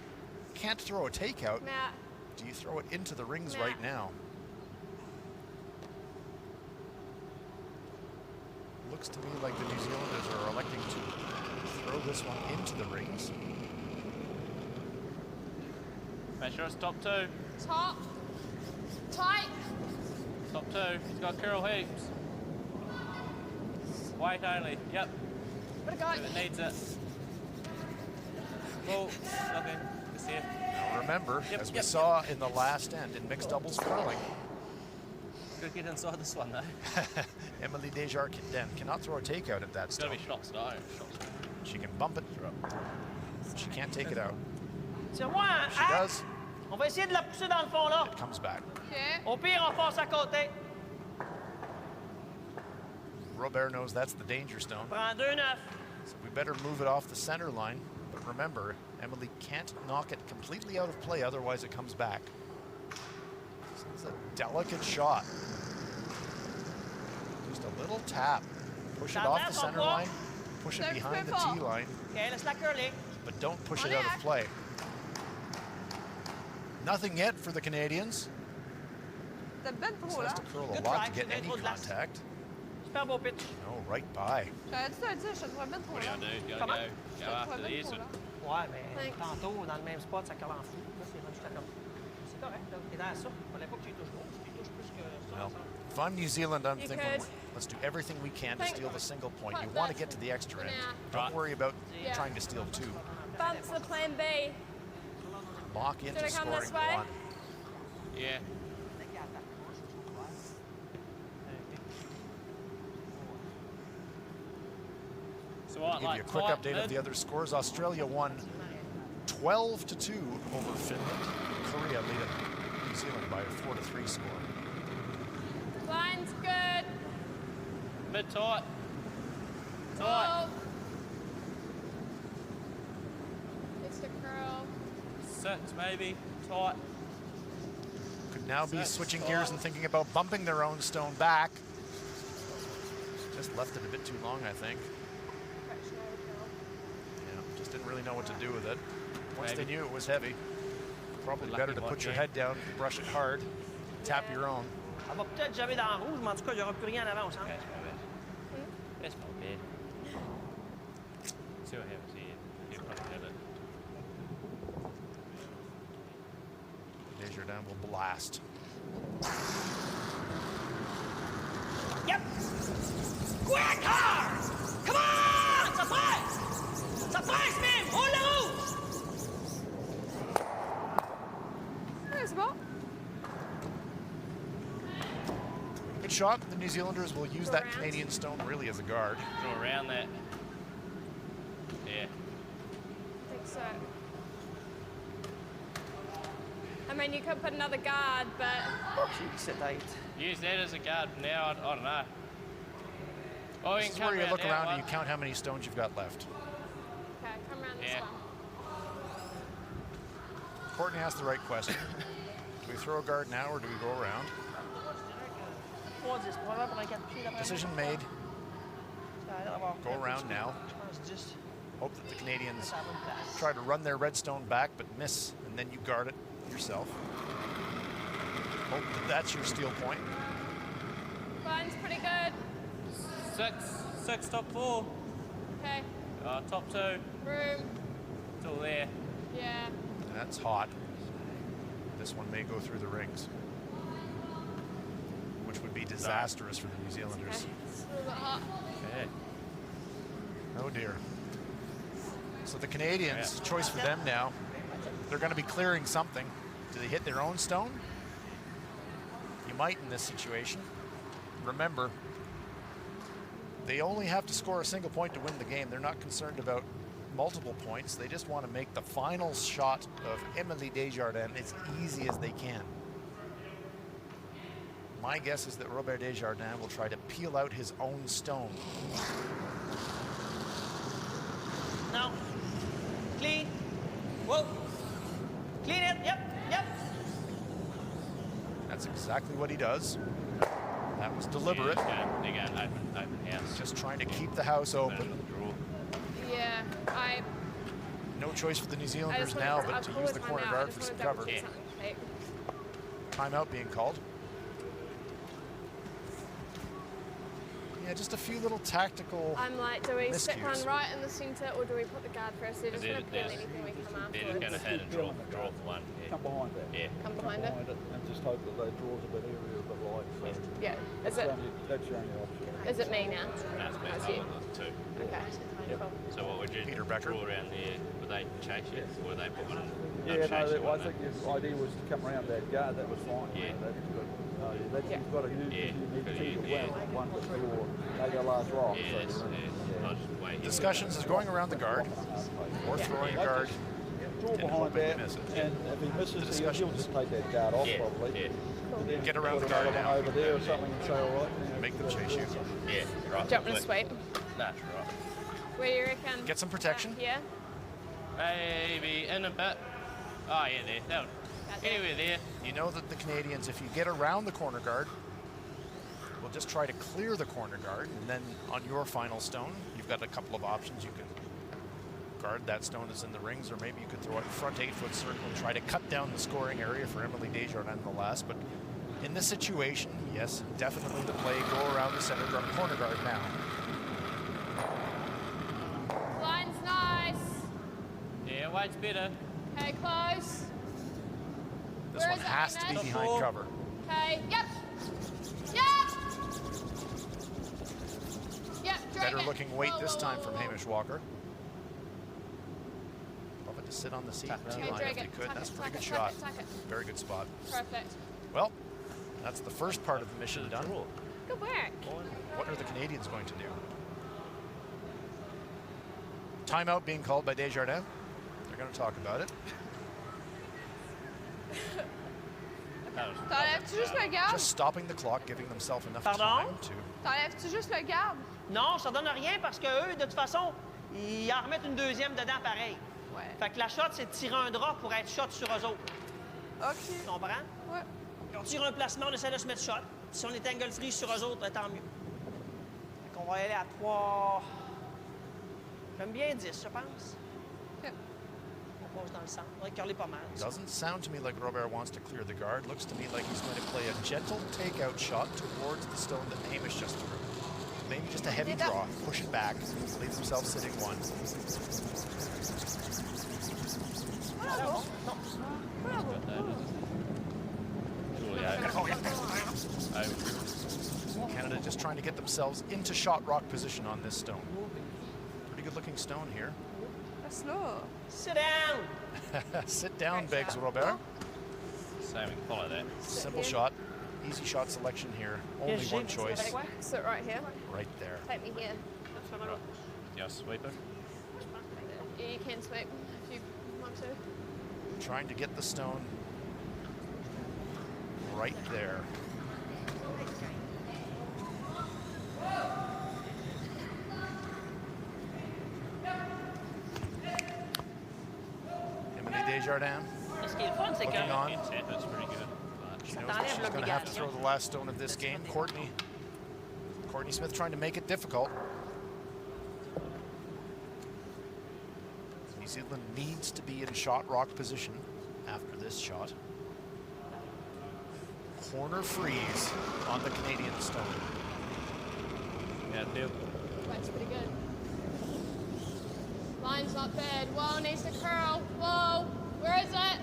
can't throw a takeout, Nah. do you throw it into the rings right now? Looks to me like the New Zealanders are electing to throw this one into the rings. Make sure it's top 2. Top. Tight. Top 2. He's got curl heaps. Weight only. Yep. What a go. If it needs it. Cool. Okay. Just here. Now remember, as we saw in the last end in mixed doubles curling, Could get inside this one though. Emily Desjardins cannot throw a takeout at that It's got stone. to be shots, no. Shots. She can bump it, but she can't take it out. Tire-moi un She hack. does, On va essayer de la pousser dans le fond, là. it comes back. Okay. Au pire, on passe à côté. Robert knows that's the danger stone, Prends 2-9. so we better move it off the center line. But remember, Emily can't knock it completely out of play, otherwise it comes back. This is a delicate shot. Just a little tap. Push it off the center line, push it behind the tee line, OK, laisse-la curler. but don't push it out of play. Nothing yet for the Canadians. The bed This trop has là. to curl a Good lot try. to get any Trop de glace. contact. Super beau pitch. No, right by. J'avais dit ça, je te trouvais ben trop What do là. you do? You Comment? gotta Je go te after trouvais ben these. trop là. Ouais, mais Thanks. tantôt, dans le même spot, ça colle en fou. Là, c'est rendu comme. C'est correct, là. T'es dans ça. Fallait pas que tu y touches gros. Tu y touches plus que ça. Well, if I'm New Zealand, I'm You thinking, could. let's do everything we can to Think- steal the single point. You Cut want to that get to the extra end. Yeah. Don't Right. worry about Yeah. trying to steal 2. Bumps the plan B. Lock into Should I come scoring this way? 1. Yeah. So what, Give you a like quick tight update mid? of the other scores. Australia won 12-2 over Finland. Korea leading New Zealand by a 4-3 score. Line's good. Mid tight. Roll. It's the curl. 6 maybe. Tight. Could now be That's switching fine. gears and thinking about bumping their own stone back. Just left it a bit too long, I think. Yeah, just didn't really know what to do with it. Once Maybe. they knew it was heavy, probably Lucky better to one put your game. head down, brush it hard, tap your own. Elle va peut-être jamais dans le rouge, mais en tout cas, il n'y aura plus rien en avant, on sent. Okay, it's not bad. It's not bad. See what happens here. He'll probably hit it. Desjardins will blast. Yep! Quick, hard! Come on! Ça presse! Ça presse, même! Roule la rouge! Ouais, c'est bon. Good shot. The New Zealanders will use that Around. Canadian stone really as a guard. Draw around that. Yeah. I think so. I mean, you could put another guard, but C'est tight. Use that as a guard now. I don't know. Oh, you This is can where come you around look that around one. and you count how many stones you've got left. okay, come around this Yeah. one. Courtney asked the right question. Do we throw a guard now or do we go around? 3-10, probablement pour un 4 pieds. Decision made. Ça a l'air d'avoir Go around now. Je pense 10. Hope that the Canadians try to run their red stone back, but miss, and then you guard it yourself. Hope that that's your steal point. Line's pretty good. 6, top 4. Okay. Top 2. Room. Still there. Yeah. That's hot. This one may go through the rings, which would be disastrous for the New Zealanders. Okay. It's a little bit hot. Yeah. Oh dear. So the Canadians, choice for them now. They're going to be clearing something. Do they hit their own stone? You might in this situation. Remember, they only have to score a single point to win the game. They're not concerned about multiple points. They just want to make the final shot of Emily Desjardins as easy as they can. My guess is that Robert Desjardins will try to peel out his own stone. No. Clean. Whoa. Clean it. Yep. That's exactly what he does. That was deliberate. They got open house. Just trying to keep the house open. Yeah, No choice for the New I Zealanders just now wanted but to use the corner guard for some cover. Timeout being called. Yeah, just a few little tactical I'm like, do we stick one miscues. right in the centre or do we put the guard first? They're just going to peel anything we come They're just going to afterwards. hit and draw for one. Come behind that. Yeah. Come behind it. And just hope that they draws a bit area, a bit light. So Yeah. that's the only option. Is it me now? No, it's That's been you. two. Okay. Cool. So what would you Peter Becker. draw around there? Would they chase you? Or would they put one? Yeah, chase you, I wouldn't think they? the idea was to come around that guard. That was fine. Yeah. That's good. That's, Yeah. You've got to use Yeah, if you need because two you- to yeah. win. One to draw. They go last rock. Yeah, that's, I'll just wait here. Discussions is going around the guard or throwing a guard. Draw and behind hoping that, to miss it. and if he misses, he'll discussions. just take that guard off Yeah, probably. yeah. And then Get around put the guard another now. one over there or something and say, all right. Make them chase you. Yeah, right. Jump in a sweep. That's right. Where you reckon? Get some protection. Yeah. Maybe in a bit. Oh, yeah, there. That anywhere there. You know that the Canadians, if you get around the corner guard, will just try to clear the corner guard, and then on your final stone, you've got a couple of options. You can guard that stone is in the rings, or maybe you could throw it front 8-foot circle and try to cut down the scoring area for Emily Desjardins in the last. But in this situation, yes, definitely the play, go around the center guard, corner guard now. Line's nice. Yeah, wait's better. Okay, close. This Where one is it, has to be Hamish? behind cover. Okay. Yep. Drag Better it. looking weight Whoa, this whoa, time whoa, from whoa. Hamish Walker. Probably to sit on the seat Tuck it T in. line drag if they it, could. tuck That's it, a pretty tuck good it, shot. tuck it. Very good spot. Perfect. Well, that's the first part of the mission done. Good work. What are the Canadians going to do? Timeout being called by Desjardins. They're going to talk about it. T'enlèves-tu juste le garde? Just stopping the clock, giving themselves enough Pardon? time to. T'enlèves-tu juste le garde? Non, ça donne rien parce que eux, de toute façon, ils en remettent une deuxième dedans pareil. Ouais. Fait que la shot, c'est de tirer un drop pour être shot sur eux autres. OK. Tu comprends? Ouais. On tire un placement, on essaie de se mettre shot. Si on est angle free sur eux autres, tant mieux. Fait qu'on va y aller à 3. J'aime bien 10, je pense. OK. On passe dans le centre. On va curler pas mal. Doesn't sound to me like Robert wants to clear the guard. Looks to me like he's going to play a gentle takeout shot towards the stone that Hamish just threw. Maybe just a heavy draw, push it back, leave himself sitting one. Canada just trying to get themselves into shot rock position on this stone. Pretty good looking stone here. That's slow. Sit down! Sit down, begs Robert. Same, follow that. Simple shot, easy shot selection here. Only one choice, Sit right here. right there. Take me here. You sweep it? Yeah, you can sweep if you want to. Trying to get the stone right there. Emily Desjardins Ce qui est le fun, c'est que. looking on. That's pretty good. She knows that she's going to have to throw the last stone of this game. Courtney Smith trying to make it difficult. Zealand needs to be in shot rock position after this shot. Corner freeze on the Canadian stone. Yeah, Bill. That's pretty good. Line's not bad. Whoa, needs to curl. Whoa, where is it?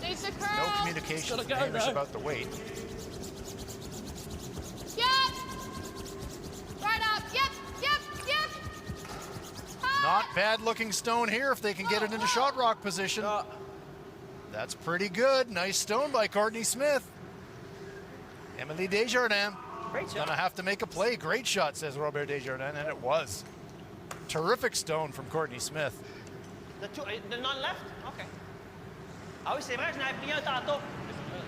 Needs to curl. No communication from Hamish about the weight. Yep. Right up. Yep. Not bad looking stone here if they can get it into shot rock position. That's pretty good. Nice stone by Courtney Smith. Emily Desjardins gonna have to make a play. Great shot, says Robert Desjardins, and it was. Terrific stone from Courtney Smith. The none left? Okay. Ah oui, c'est vrai, je n'avais pris un tantôt.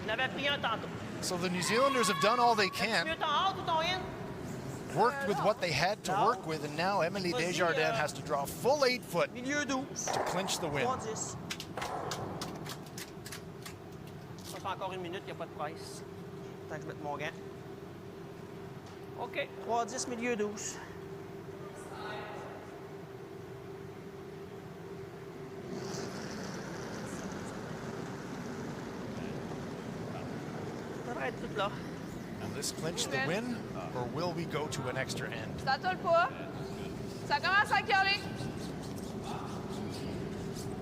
Je n'avais pris un tantôt. So the New Zealanders have done all they can. Mieux ton out ou ton in? Worked with what they had to work with, and now Emily Desjardins has to draw a full 8 foot to clinch the win. 3-10. Ça fait encore une minute, il n'y a pas de presse. Tant que je mette mon gant. OK, 3-10, milieu 12. Ça devrait être tout là. Will this clinch the win, or will we go to an extra end? Ça tourne pas. Ça commence à curler.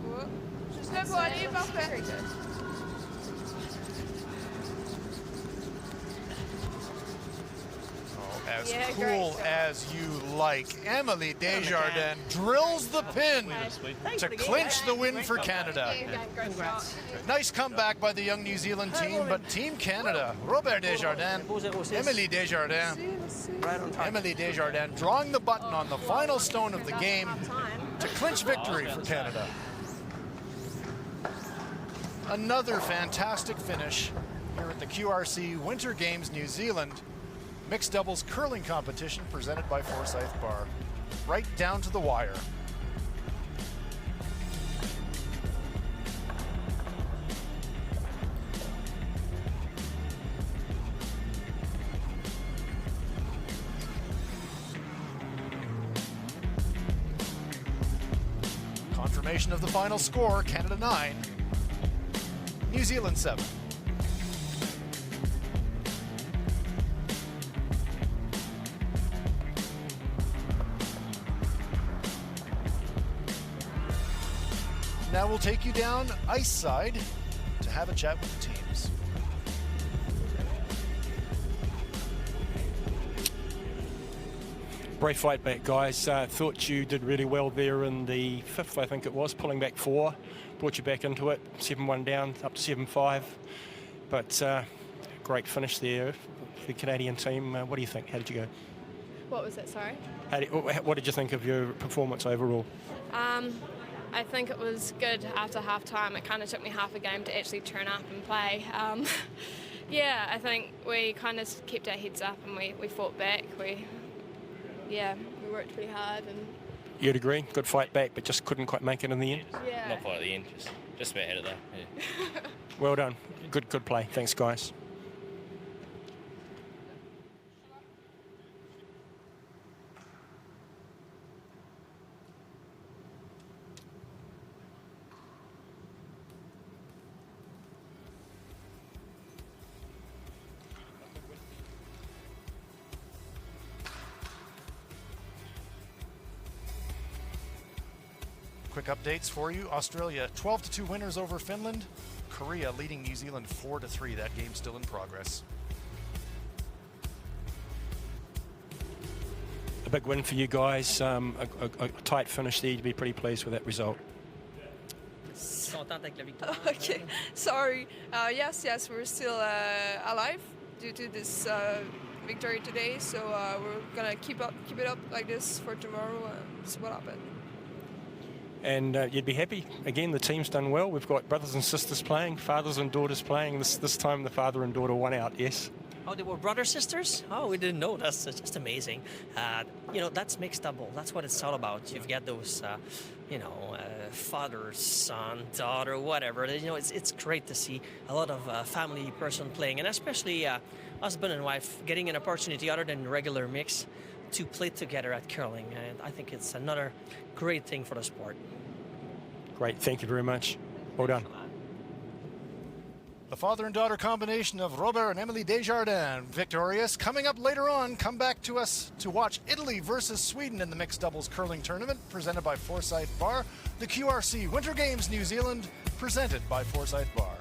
Oh. Juste le voilier, parfait. As cool as you like. Emily Desjardins drills the pin to clinch the win for Canada. Nice comeback by the young New Zealand team, but Team Canada, Robert Desjardins, Emily Desjardins, Emily Desjardins drawing the button on the final stone of the game to clinch victory for Canada. Another fantastic finish here at the QRC Winter Games New Zealand mixed doubles curling competition presented by Forsyth Barr. Right down to the wire. Confirmation of the final score, Canada 9, New Zealand 7. Now we'll take you down ice side to have a chat with the teams. Great fight back, guys. Thought you did really well there in the fifth, I think it was, pulling back 4. Brought you back into it, 7-1 down, up to 7-5. But great finish there for the Canadian team. What do you think? How did you go? What was it, sorry? What did you think of your performance overall? I think it was good after half-time. It kind of took me half a game to actually turn up and play. Yeah, I think we kind of kept our heads up and we fought back. We worked pretty hard. And You'd agree? Good fight back, but just couldn't quite make it in the end? yeah. Not quite at the end, just about ahead of that. Yeah. Well done. Good play. Thanks, guys. Quick updates for you. Australia 12-2 winners over Finland. Korea leading New Zealand 4-3. That game's still in progress. A big win for you guys. A tight finish there. You'd be pretty pleased with that result. Okay, sorry. Yes, we're still alive due to this victory today. So we're gonna keep it up like this for tomorrow. See what happens. And you'd be happy. Again, the team's done well. We've got brothers and sisters playing, fathers and daughters playing. This time the father and daughter won out, yes? Oh, they were brother sisters? Oh, we didn't know. That's just amazing. That's mixed double. That's what it's all about. You've got those, father, son, daughter, whatever. It's great to see a lot of family person playing, and especially husband and wife getting an opportunity other than regular mix to play together at curling, and I think it's another great thing for the sport. Great, thank you very much. Well done. The father and daughter combination of Robert and Emily Desjardins victorious. Coming up later on, come back to us to watch Italy versus Sweden in the mixed doubles curling tournament presented by Forsyth Barr. The QRC Winter Games New Zealand presented by Forsyth Barr.